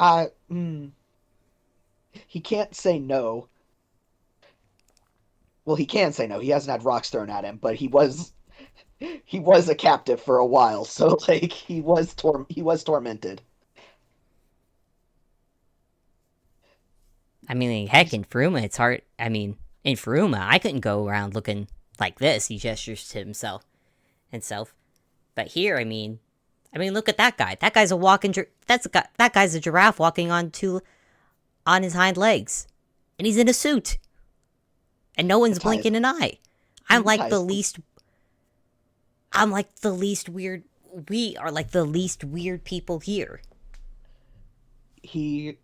he can't say no. Well, he can say no. He hasn't had rocks thrown at him, but he was a captive for a while, so like he was tormented. I mean, heck, He's in Faruma, it's hard. I mean, in Faruma, I couldn't go around looking like this. He gestures to himself. But here, I mean, look at that guy. That guy's a walking. That guy's a giraffe walking on his hind legs, and he's in a suit, and no one's Matthias. blinking an eye. I'm like the Matthias. least. I'm like the least weird. We are like the least weird people here. He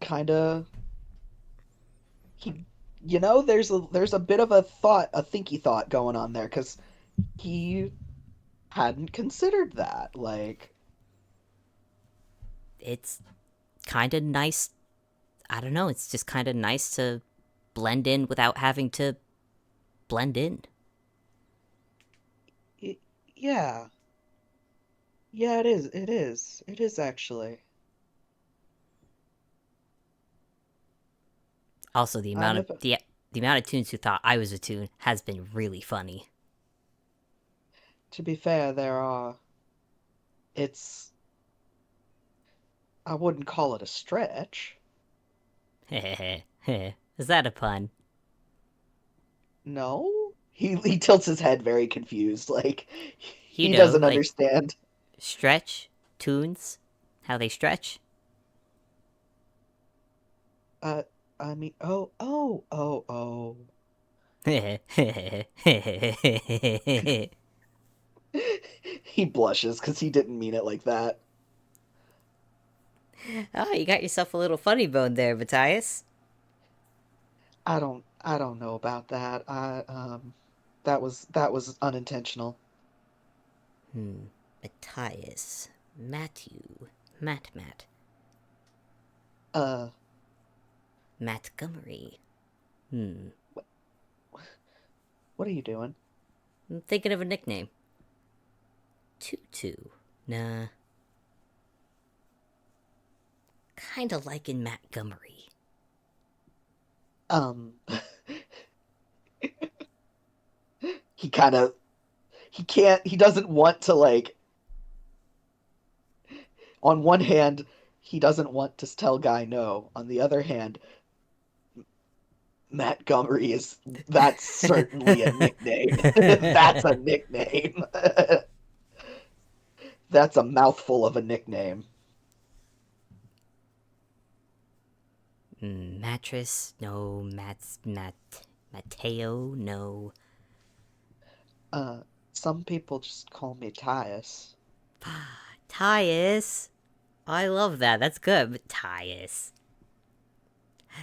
kind of he there's a bit of a thinky thought going on there because he hadn't considered that. Like, It's kind of nice. I don't know. It's just kind of nice to blend in without having to blend in. it, yeah, yeah, it is actually. Also, the I amount of have, the amount of tunes who thought I was a tune has been really funny. to be fair, it's, I wouldn't call it a stretch. Is that a pun? No, he tilts his head very confused, like You he know, doesn't like understand. stretch tunes, how they stretch. Uh, I mean, oh. He blushes because he didn't mean it like that. Oh, you got yourself a little funny bone there, Matthias. I don't know about that. that was unintentional. Matthias. Matthew. Matt. Uh, Montgomery. Hmm. what, what are you doing? I'm thinking of a nickname. Tutu. Nah. Kinda liking Montgomery. Um, he kind of he doesn't want to like. On one hand, he doesn't want to tell Guy no. On the other hand, Montgomery is that's certainly a nickname. That's a nickname. That's a mouthful of a nickname. Mattress. No. Mateo. No. Uh, some people just call me Matthias. Matthias. I love that. That's good. Matthias.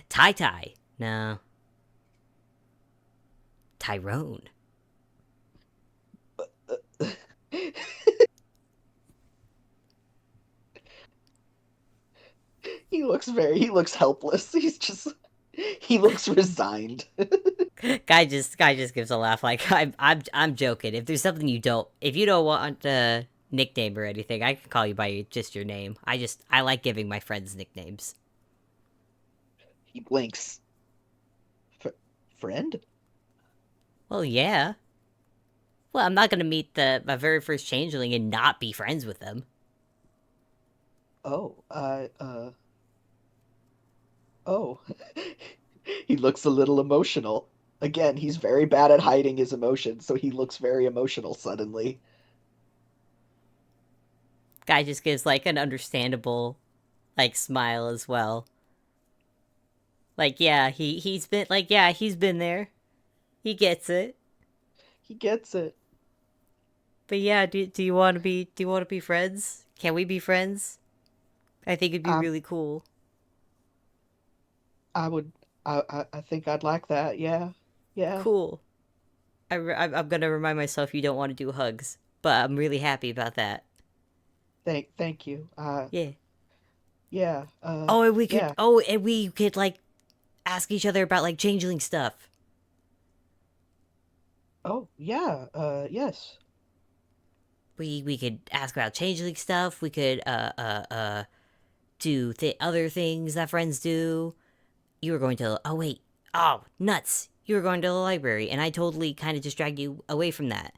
Ty. No. Tyrone. He looks helpless. He looks resigned. Guy just gives a laugh like I'm joking. If there's something if you don't want a nickname or anything, I can call you by just your name. I like giving my friends nicknames. He blinks. F friend? Well, yeah. Well, I'm not gonna meet the my very first changeling and not be friends with them. Oh, oh. He looks a little emotional. Again, he's very bad at hiding his emotions, so he looks very emotional suddenly. Guy just gives like an understandable like smile as well. Like yeah, he's been there. He gets it. He gets it. But yeah, do you want to be friends? Can we be friends? I think it'd be Um, really cool. I would, I think I'd like that. Yeah, yeah. Cool. I'm gonna remind myself you don't want to do hugs, but I'm really happy about that. Thank you. Yeah. Yeah, yeah. And we could like ask each other about like changeling stuff. Oh, yeah. Yes. We could ask about changeling stuff. We could do other things that friends do. You were going to oh wait oh nuts you were going to the library and I totally kind of just dragged you away from that.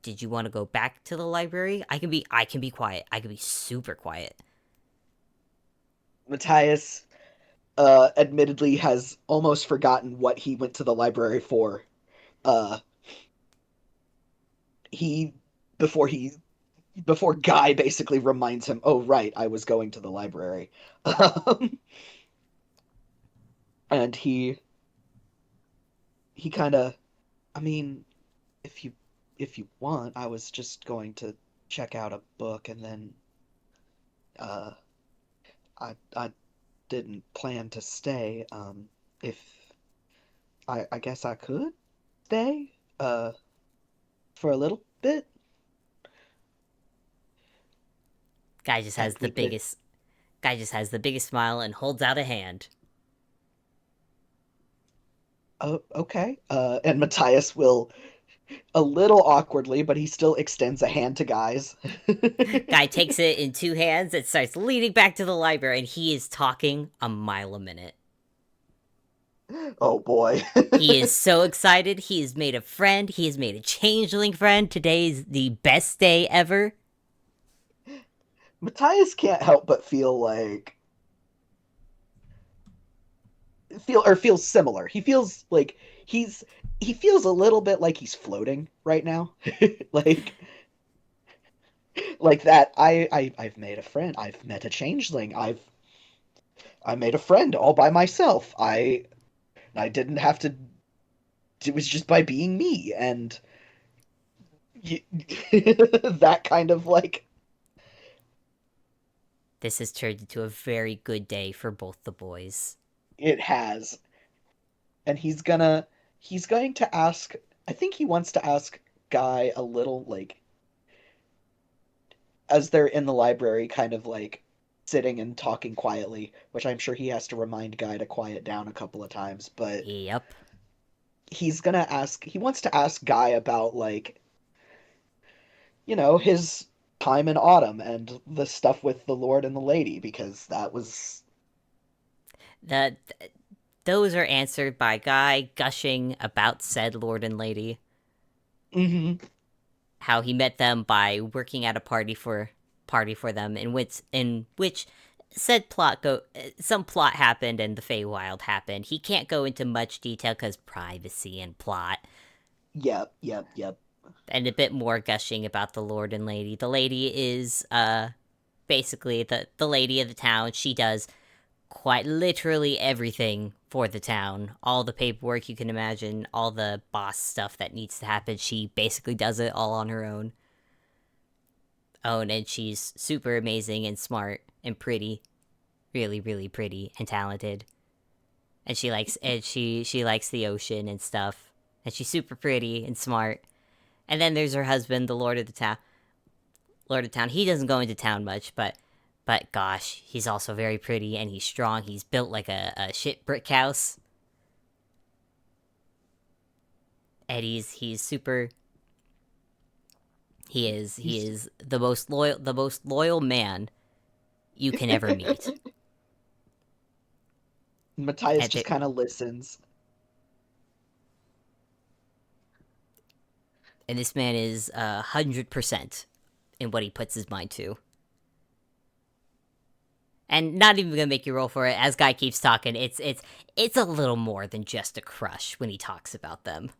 Did you want to go back to the library? I can be quiet. I can be super quiet. Matthias, admittedly has almost forgotten what he went to the library for. Uh, he before he before Guy basically reminds him, "Oh, right, I was going to the library." Um, and he kind of, I mean, if you if you want, I was just going to check out a book, and then uh, I didn't plan to stay. If I guess I could stay for a little bit. Guy just And has the we could. biggest guy just has the biggest smile and holds out a hand. Oh, okay. And Matthias will a little awkwardly, but he still extends a hand to guys. Guy takes it in two hands and starts leading back to the library, and he is talking a mile a minute. Oh boy. He is so excited. He has made a friend. He has made a changeling friend. Today is the best day ever. Matthias can't help but feel similar. He feels like he feels a little bit like he's floating right now. like like that I've made a friend. I've met a changeling. I made a friend all by myself. I didn't have to. It was just by being me, and that kind of like This has turned into a very good day for both the boys. it has. And he's going to ask. I think he wants to ask Guy a little like as they're in the library, kind of like sitting and talking quietly, which I'm sure he has to remind Guy to quiet down a couple of times, but Yep. he wants to ask Guy about like, his time in autumn and the stuff with the Lord and the Lady because that was The those are answered by Guy gushing about said lord and lady, hmm how he met them by working at a party for them, in which said plot go some plot happened and the Feywild happened. He can't go into much detail because privacy and plot, yep. and a bit more gushing about the lord and lady. The lady is basically the lady of the town. She does quite literally everything for the town. All the paperwork you can imagine, all the boss stuff that needs to happen, she basically does it all on her own. Oh, and she's super amazing and smart and pretty, really, really pretty and talented. And she likes the ocean and stuff. And she's super pretty and smart. And then there's her husband, the lord of the town. Lord of town. He doesn't go into town much, but gosh, he's also very pretty and he's strong. He's built like a shit brick house. And he's super. He He's is the most loyal man you can ever meet. Matthias And just kind of listens. this man is 100% in what he puts his mind to. And not even gonna make you roll for it. As Guy keeps talking, it's a little more than just a crush when he talks about them.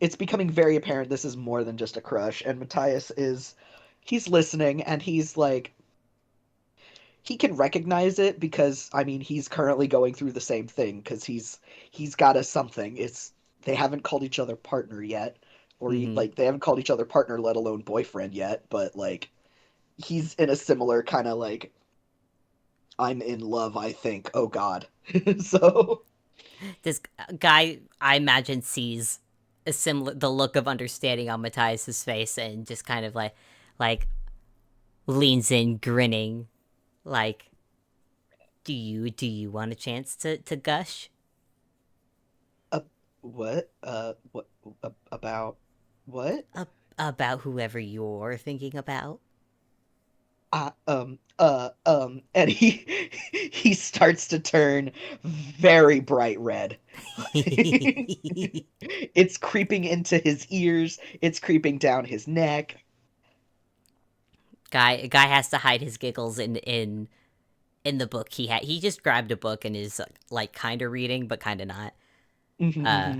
It's becoming very apparent this is more than just a crush, and Matthias is he's listening and he's like he can recognize it because I mean he's currently going through the same thing because he's got a something. It's they haven't called each other partner yet, Mm-hmm. like they haven't called each other partner, let alone boyfriend yet. But like he's in a similar kind of like I'm in love. I think. Oh God. So This guy, I imagine, sees a similar the look of understanding on Matthias's face and just kind of like leans in, grinning, like, do you want a chance to gush uh, what? About what? about whoever you're thinking about? And he starts to turn very bright red. It's creeping into his ears, it's creeping down his neck. Guy has to hide his giggles in the book he had. He just grabbed a book and is like kind of reading, but kind of not. Uh,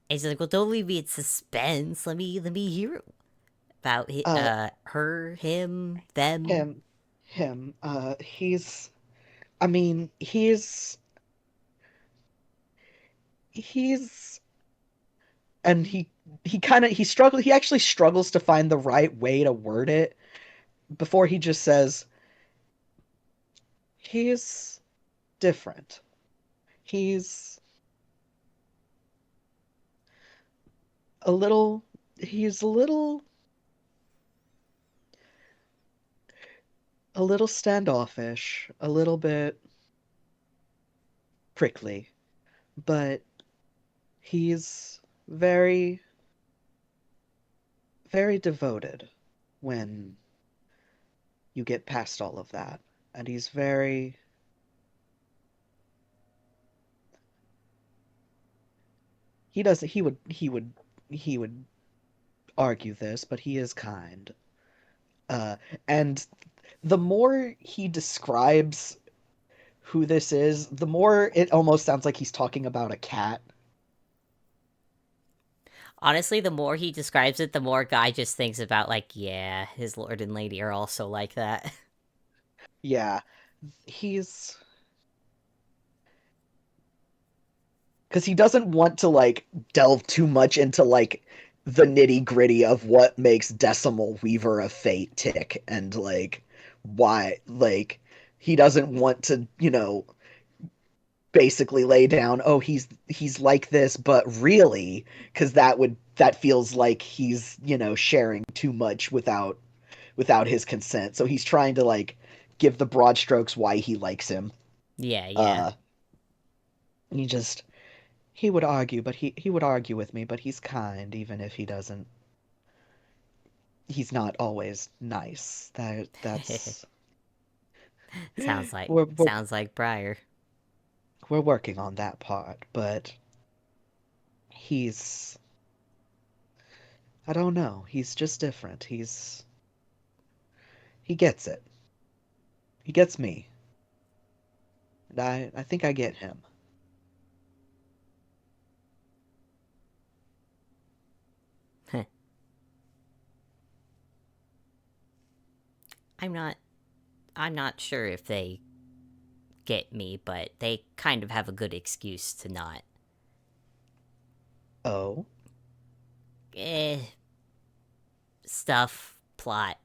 he's like, well, don't leave me in suspense. Let me hear about uh, her, him, them. him, he's, I mean, he's, and he actually struggles to find the right way to word it before he just says, he's different. He's a little he's a little standoffish, a little bit prickly, but he's very very devoted when you get past all of that. And he's very he doesn't he would argue this, but he is kind. Uh and the more he describes who this is, the more it almost sounds like he's talking about a cat. Honestly, the more he describes it, the more Guy just thinks about like, yeah, his lord and lady are also like that. Yeah, he's because he doesn't want to like delve too much into like the nitty gritty of what makes Decimal Weaver of Fate tick and like why like he doesn't want to basically lay down, oh, he's like this, but really, because that feels like he's, sharing too much without his consent. So he's trying to like give the broad strokes why he likes him. Yeah, yeah. Uh, he just he would argue with me, but he's kind, even if he's not always nice. That's sounds like we're we're sounds like Briar. we're working on that part, but he's I don't know. He's just different. He gets it. He gets me. And I think I get him. I'm not I'm not sure if they get me, but they kind of have a good excuse to not. Oh, Eh, stuff, plot,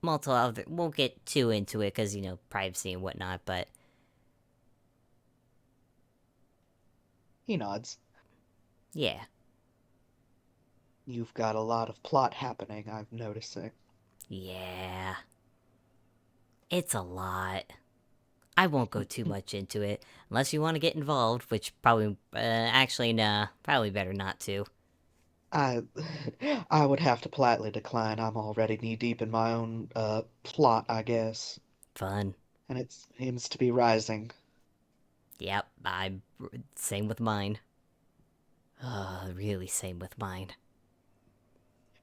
multiple other. Won't get too into it because privacy and whatnot. But he nods. yeah, You've got a lot of plot happening, I'm noticing. yeah, it's a lot. I won't go too much into it unless you want to get involved, which probably, actually, nah, probably better not to. I I would have to politely decline. I'm already knee deep in my own plot, I guess, Fun. and it seems to be rising. Yep, I'm same with mine. Really same with mine.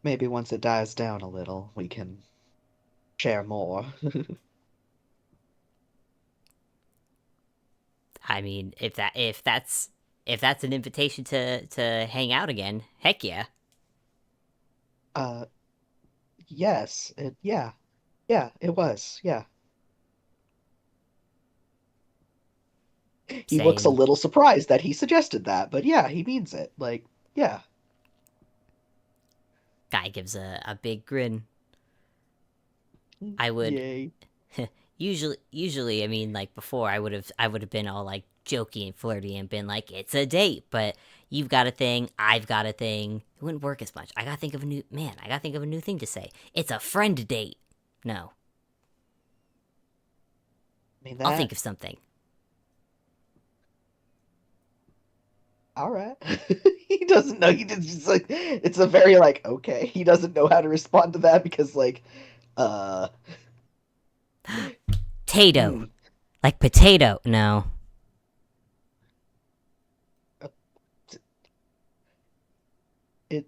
Maybe once it dies down a little, we can share more. I mean, if that's an invitation to hang out again, heck yeah. uh, yes, yeah, it was, yeah. He looks a Same. little surprised that he suggested that, but yeah, he means it. Like, yeah. Guy gives a big grin. I would Yay. usually, I mean, like before, I would have been all like jokey and flirty and been like, it's a date, but you've got a thing, I've got a thing. It wouldn't work as much. I gotta think of a new thing to say. It's a friend date. No, I mean I'll think that. of something. All right. He doesn't know. He just like it's a very like okay. He doesn't know how to respond to that because like uh Potato, hmm, like potato. No, uh, it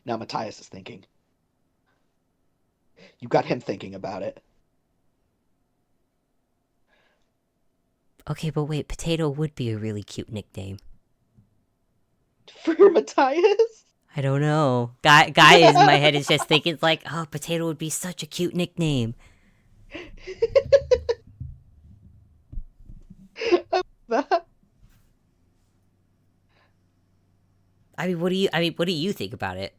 Now Matthias is thinking. You got him thinking about it. okay, but wait, potato would be a really cute nickname. For Matthias? I don't know. Guy is in my head is just thinking it's like, oh, potato would be such a cute nickname. That I mean, what do you think about it?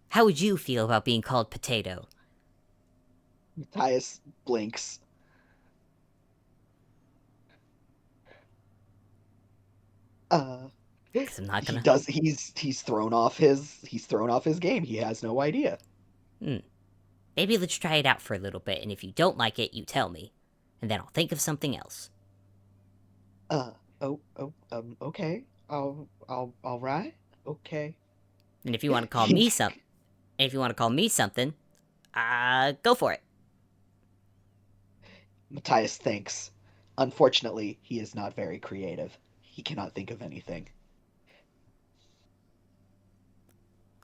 How would you feel about being called potato? Matthias blinks. Uh Because I'm not he gonna. does he's thrown off his game. He has no idea. Hmm. Maybe let's try it out for a little bit, and if you don't like it, you tell me, and then I'll think of something else. Uh okay. All right. Okay. And if you want to call He me some, and if you want to call me something, go for it. Matthias thinks. Unfortunately, he is not very creative. He cannot think of anything.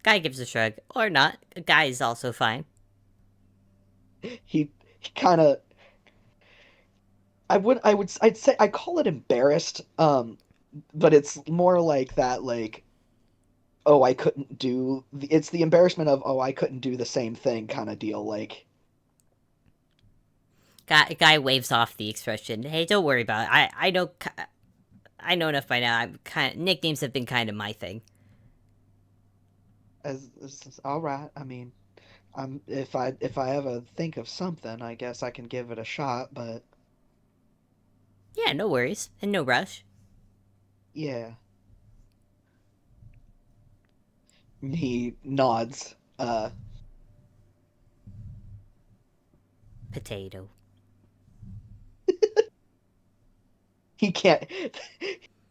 Guy gives a shrug, or not. A guy is also fine. He kind of I'd say I call it embarrassed but it's more like that like oh I couldn't do it's the embarrassment of oh I couldn't do the same thing kind of deal like Guy waves off the expression. Hey, don't worry about it. I know enough by now. I'm kind nicknames have been kind of my thing. as all right. I mean, I'm if I ever think of something, I guess I can give it a shot, but Yeah, no worries and no rush. Yeah. He nods. Potato. He can't.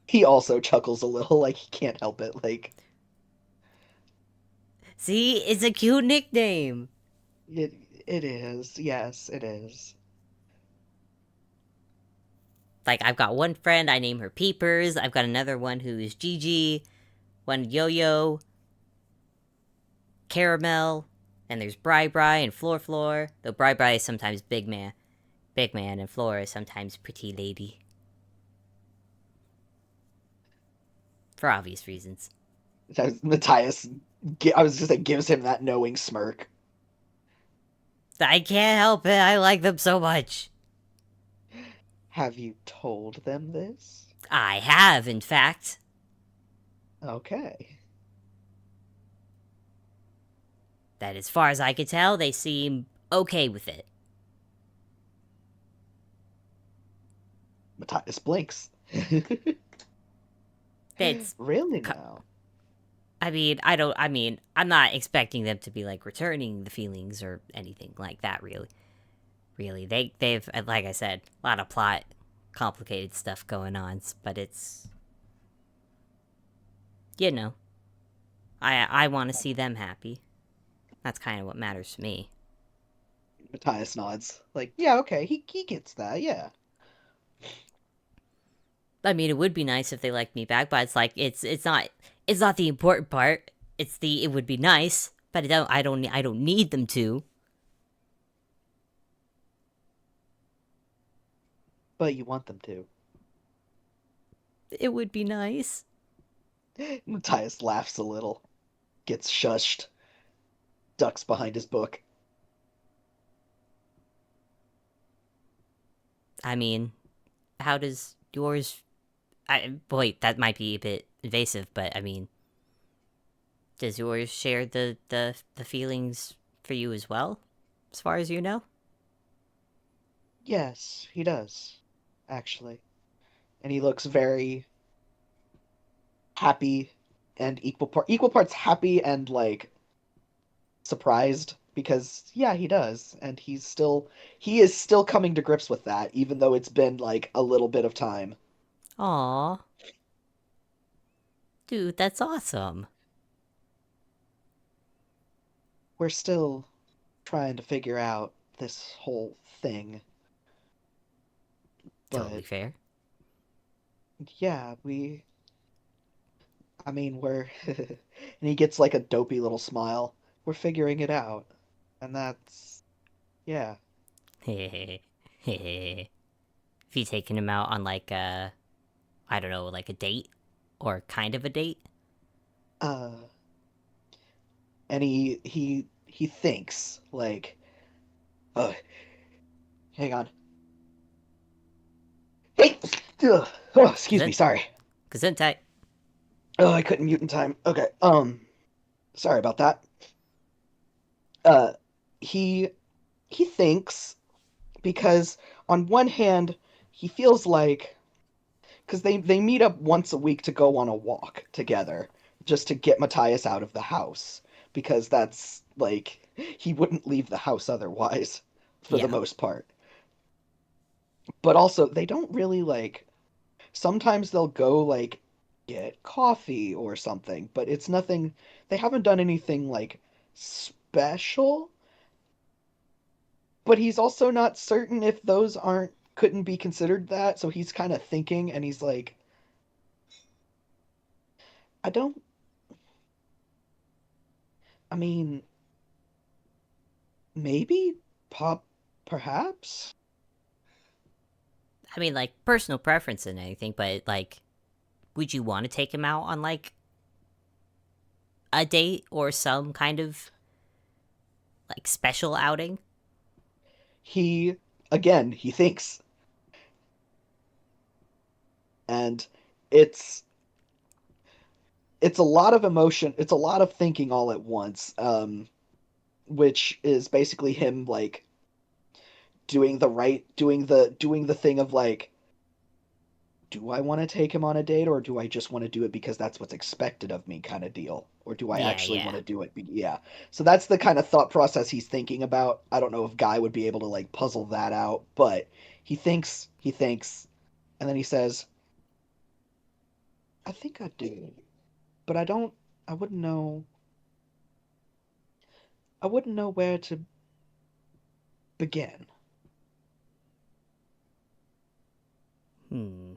He also chuckles a little, like he can't help it. Like See, it's a cute nickname. it. It is. Yes, it is. Like, I've got one friend, I name her Peepers. I've got another one who's Gigi, one Yo Yo, Caramel, and there's Bri Bri and Floor Floor. Though Bri Bri is sometimes Big Man, and Floor is sometimes Pretty Lady. For obvious reasons. Matthias. I was just like gives him that knowing smirk. I can't help it, I like them so much. Have you told them this? I have, in fact. Okay. That as far as I could tell, they seem okay with it. Matthias blinks. It's Really now? I mean, I'm not expecting them to be like returning the feelings or anything like that. Really, they've like I said, a lot of plot, complicated stuff going on. But it's you know, I want to see them happy. That's kind of what matters to me. Matthias nods. Like, yeah, okay, he gets that, yeah. I mean, it would be nice if they liked me back, but it's like it's not the important part. It's the it would be nice, but I don't need them to. But you want them to. It would be nice. Matthias laughs a little, gets shushed, ducks behind his book. I mean, how does yours? Boy, that might be a bit invasive, but I mean, does yours share the feelings for you as well, as far as you know? Yes, he does, actually. And he looks very happy and equal parts happy and like surprised because yeah, he does. And he is still coming to grips with that even though it's been like a little bit of time. Aw, dude, that's awesome. We're still trying to figure out this whole thing, Totally but fair. yeah, I mean, we're and he gets like a dopey little smile. We're figuring it out. And that's yeah. Hehehe. Hehehe. Have you taken him out on like I don't know, like a date or kind of a date? Uh and he thinks like, "Oh, hang on. Hey. Ugh. Oh, excuse me. Gesundheit. Sorry. Gesundheit. Oh, I couldn't mute in time. Okay. Sorry about that. Uh he he thinks because on one hand, he feels like because they meet up once a week to go on a walk together just to get Matthias out of the house because that's like he wouldn't leave the house otherwise for the Yeah. most part. But also they don't really like sometimes they'll go like get coffee or something, but it's nothing they haven't done anything like special, but he's also not certain if those aren't couldn't be considered that, so he's kind of thinking and he's like I don't I mean maybe pop perhaps I mean, like personal preference and anything, but like, would you want to take him out on like a date or some kind of like special outing? he again he thinks and it's it's a lot of emotion, it's a lot of thinking all at once, which is basically him like doing the thing of like do I want to take him on a date or do I just want to do it because that's what's expected of me kind of deal? Or do I Yeah, actually yeah. want to do it? Yeah. So that's the kind of thought process he's thinking about. I don't know if Guy would be able to like puzzle that out, but he thinks, and then he says, I think I do, but I wouldn't know, I wouldn't know where to begin. Hmm.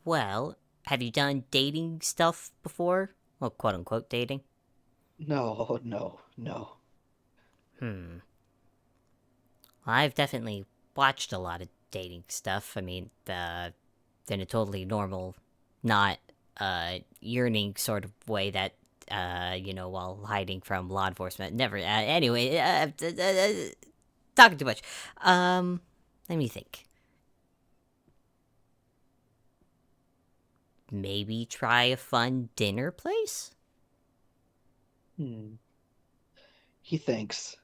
Well, have you done dating stuff before? Well, quote unquote dating. No, no, no. Hmm. Well, I've definitely watched a lot of dating stuff. I mean, in a totally normal, not yearning sort of way that while hiding from law enforcement. Never. Anyway, talking too much. Um, Let me think. Maybe try a fun dinner place. Hmm. He thinks.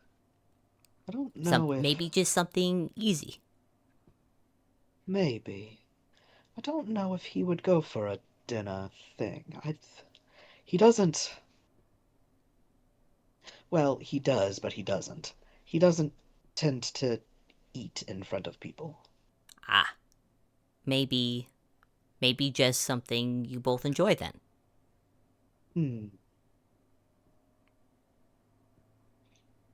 I don't Some know if maybe just something easy. maybe. I don't know if he would go for a dinner thing. He doesn't. Well, he does, but he doesn't. He doesn't tend to eat in front of people. Ah, maybe just something you both enjoy then. Hmm.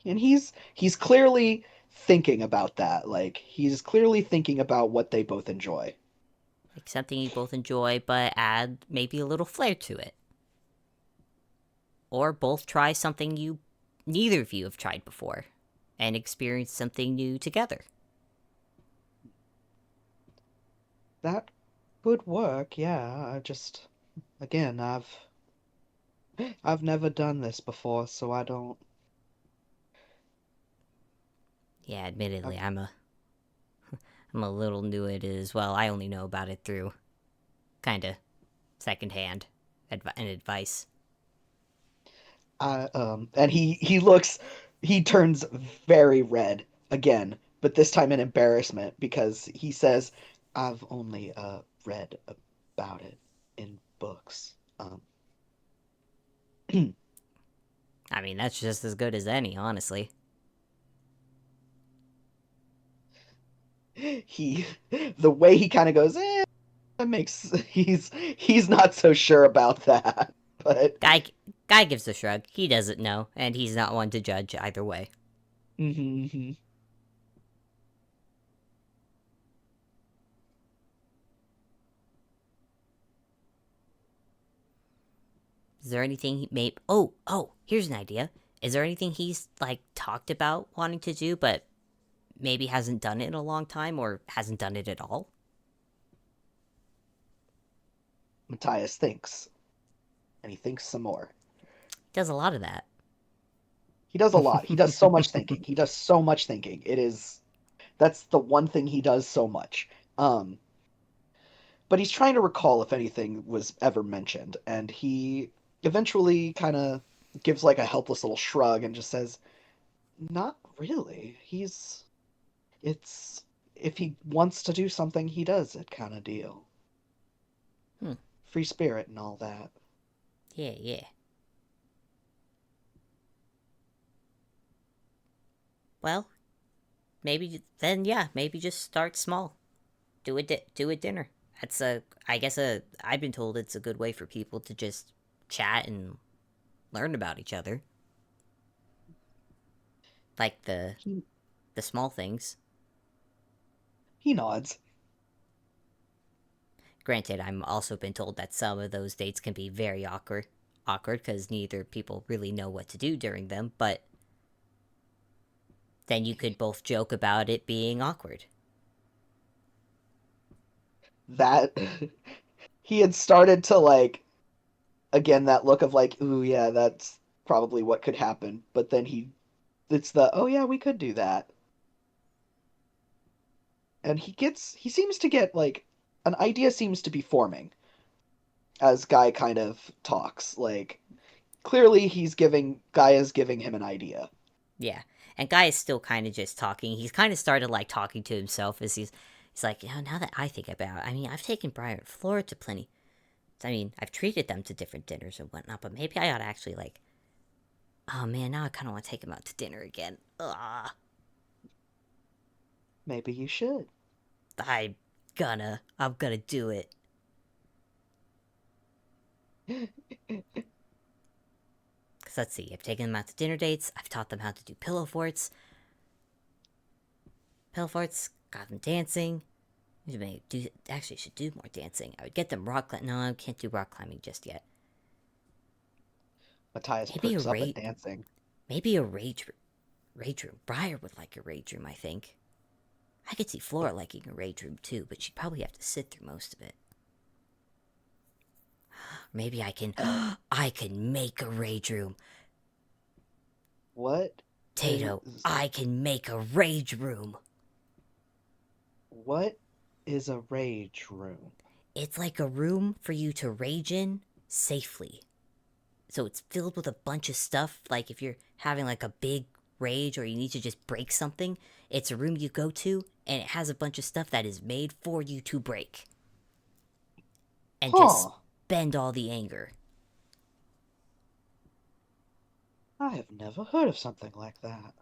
And he's clearly thinking about that. Like he's clearly thinking about what they both enjoy. Like something you both enjoy, but add maybe a little flair to it. Or both try something you neither of you have tried before and experience something new together. That could work, yeah. I just again, I've never done this before, so I don't Yeah, I, admittedly, I'm a little new at it as well. I only know about it through kind of secondhand and advice. and he turns very red again, but this time in embarrassment because he says, "I've only read about it in books." I mean, that's just as good as any, honestly. he the way he kind of goes, that makes he's not so sure about that, but Guy gives a shrug. He doesn't know, and he's not one to judge either way. mhm. Is there anything he may? Oh, here's an idea. Is there anything he's like talked about wanting to do, but maybe hasn't done it in a long time or hasn't done it at all? Matthias thinks, and he thinks some more. Does a lot of that. He does a lot. He does so much thinking. He does so much thinking. That's the one thing he does so much. Um, but he's trying to recall if anything was ever mentioned, and he eventually kind of gives like a helpless little shrug and just says, "Not really. It's if he wants to do something, he does it kind of deal. Hmm. Free spirit and all that." Yeah, yeah. Well, maybe then. Yeah, maybe just start small. Do a dinner. That's a. I guess a. I've been told it's a good way for people to just chat and learn about each other, like He the small things. he nods. Granted, I'm also been told that some of those dates can be very awkward because neither people really know what to do during them. But then you could both joke about it being awkward. That he had started to like again that look of like, ooh yeah, that's probably what could happen. But then it's the, oh yeah, we could do that. And he seems to get like an idea seems to be forming as Guy kind of talks. Like clearly Guy is giving him an idea. Yeah, and Guy is still kind of just talking. He's kind of started like talking to himself as he's. He's like, now that I think about it, I mean, I've taken Briar and Flora to plenty. I mean, I've treated them to different dinners and whatnot, but maybe I ought to actually, like, oh man, now I kind of want to take them out to dinner again. Ugh. Maybe you should. I'm gonna do it. Because let's see, I've taken them out to dinner dates, I've taught them how to do pillow forts, got them dancing. Actually, should do more dancing. I would get them rock climbing. No, I can't do rock climbing just yet. Matthias Maybe a perks up at rate, dancing. maybe a rage room. Briar would like a rage room, I think. I could see Flora liking a rage room too, but she'd probably have to sit through most of it. Maybe I can, Uh, I can make a rage room. what Tato, is I can make a rage room. what is a rage room? It's like a room for you to rage in safely. So it's filled with a bunch of stuff. Like if you're having like a big rage or you need to just break something, it's a room you go to and it has a bunch of stuff that is made for you to break and just Huh. spend all the anger. I have never heard of something like that.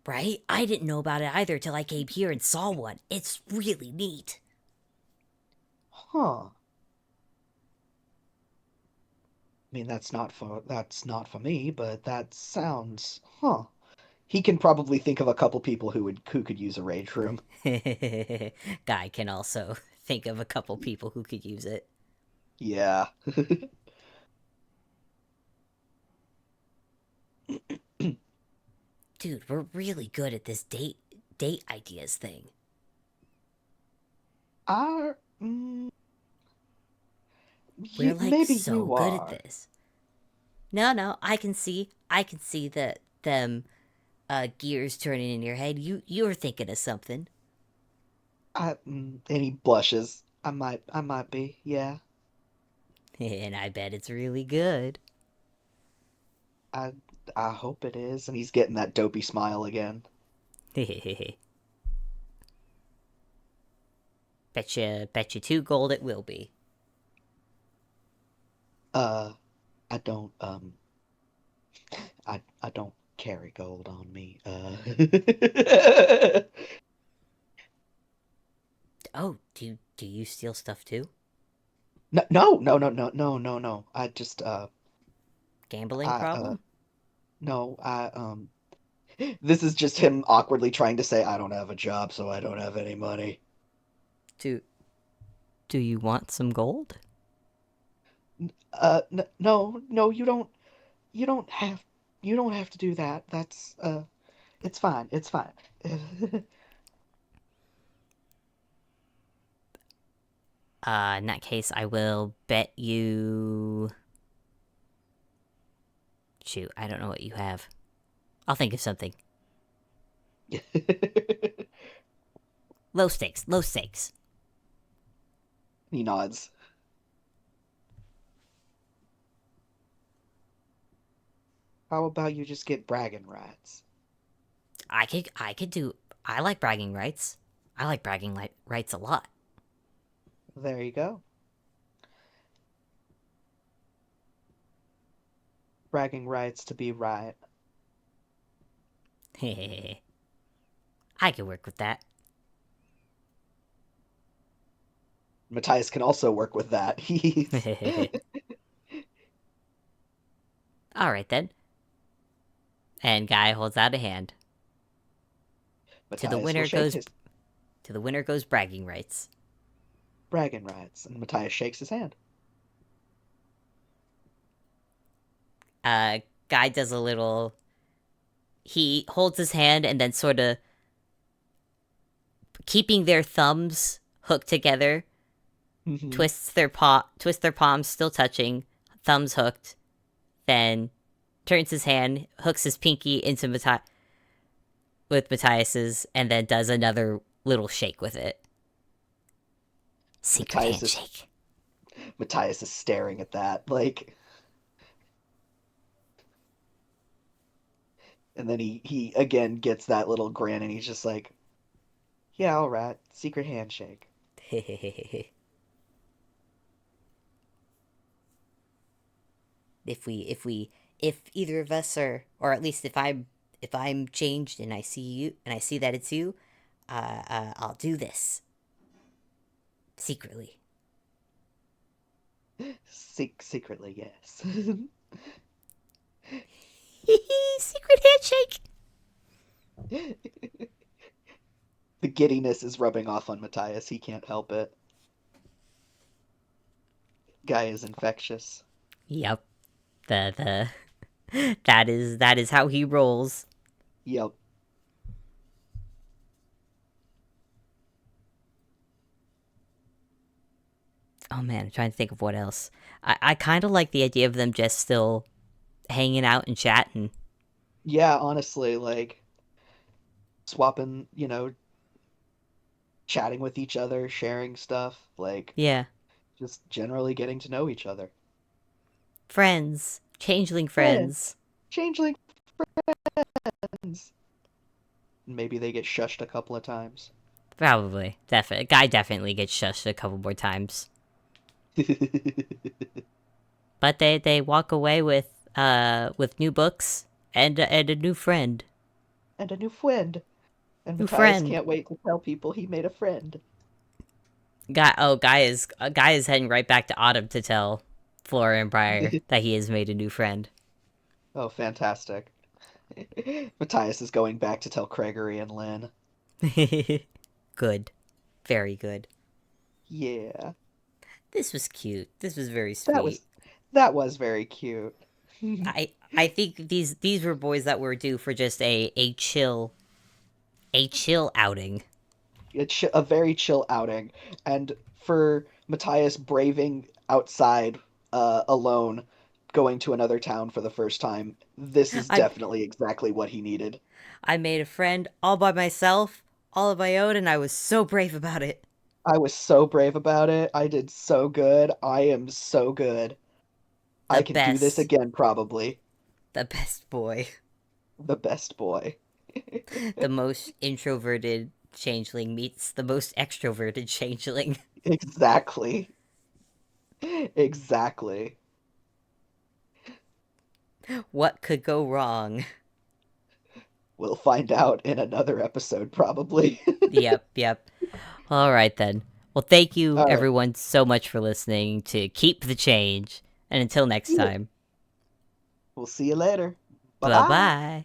Right? I didn't know about it either till I came here and saw one. It's really neat. Huh. I mean, that's not for me, but that sounds, huh. He can probably think of a couple people who could use a rage room. Guy can also think of a couple people who could use it. Yeah. Dude, we're really good at this date ideas thing. I, mm, We're like maybe so you good at are. this. No, I can see that them gears turning in your head. You were thinking of something. And he blushes. I might be. Yeah. And I bet it's really good. I, I hope it is. And he's getting that dopey smile again. Bet you 2 gold it will be. Uh, I don't, I don't carry gold on me. Oh, do you steal stuff too? No. I just, Gambling I, problem? no, this is just him awkwardly trying to say, I don't have a job, so I don't have any money. Do do you want some gold? No, you don't have, you don't have to do that. That's, it's fine, it's fine. In that case, I will bet you. Shoot, I don't know what you have. I'll think of something. Low stakes, low stakes. He nods. How about you just get bragging rights? I could do. I like bragging rights. I like bragging rights a lot. There you go. Bragging rights to be right. I could work with that. Matthias can also work with that. He's All right then. And guy holds out a hand. To the Matthias will winner shake goes his to the winner goes bragging rights. bragging rights, and Matthias shakes his hand. Guy does a little. He holds his hand and then sort of keeping their thumbs hooked together. Hmm. Twist their palms, still touching, thumbs hooked. Then turns his hand, hooks his pinky into Matthias's, and then does another little shake with it. Secret Matthias is handshake. Matthias is staring at that, like, and then he again gets that little grin, and he's just like, Yeah, all right. Secret handshake. If either of us are, or at least if I'm changed and I see you and I see that it's you, I'll do this secretly. Secretly, yes. Secret handshake. The giddiness is rubbing off on Matthias. He can't help it. Guy is infectious. Yep. The that is how he rolls. Yep. Oh man, I'm trying to think of what else. I kind of like the idea of them just still hanging out and chatting. Yeah, honestly, like swapping, chatting with each other, sharing stuff, like Yeah. just generally getting to know each other. Friends. Changeling Friends. friends. Changeling friends. Maybe they get shushed a couple of times. Probably. Definitely. Guy definitely gets shushed a couple more times. But they walk away with new books and a new friend. And a new friend. And New Matthias friend. can't wait to tell people he made a friend. Guy is heading right back to Autumn to tell Flora and Briar that he has made a new friend. Oh, fantastic. Matthias is going back to tell Gregory and Lynn. Good. Very good. Yeah. This was cute. This was very That sweet. was that was very cute. I think these were boys that were due for just a chill outing. It's a very chill outing, and for Matthias braving outside alone, going to another town for the first time, this is I definitely exactly what he needed. I made a friend all by myself, all of my own, and I was so brave about it. I was so brave about it. I did so good. I am so good. The I can do this best, again, probably. the best boy, The best boy. the most introverted changeling meets the most extroverted changeling. Exactly. Exactly. What could go wrong? We'll find out in another episode, probably. Yep, yep. All right then. Well, thank you All right. everyone so much for listening to Keep the Change, and until next Yeah. time. We'll see you later. Bye Bye bye. bye.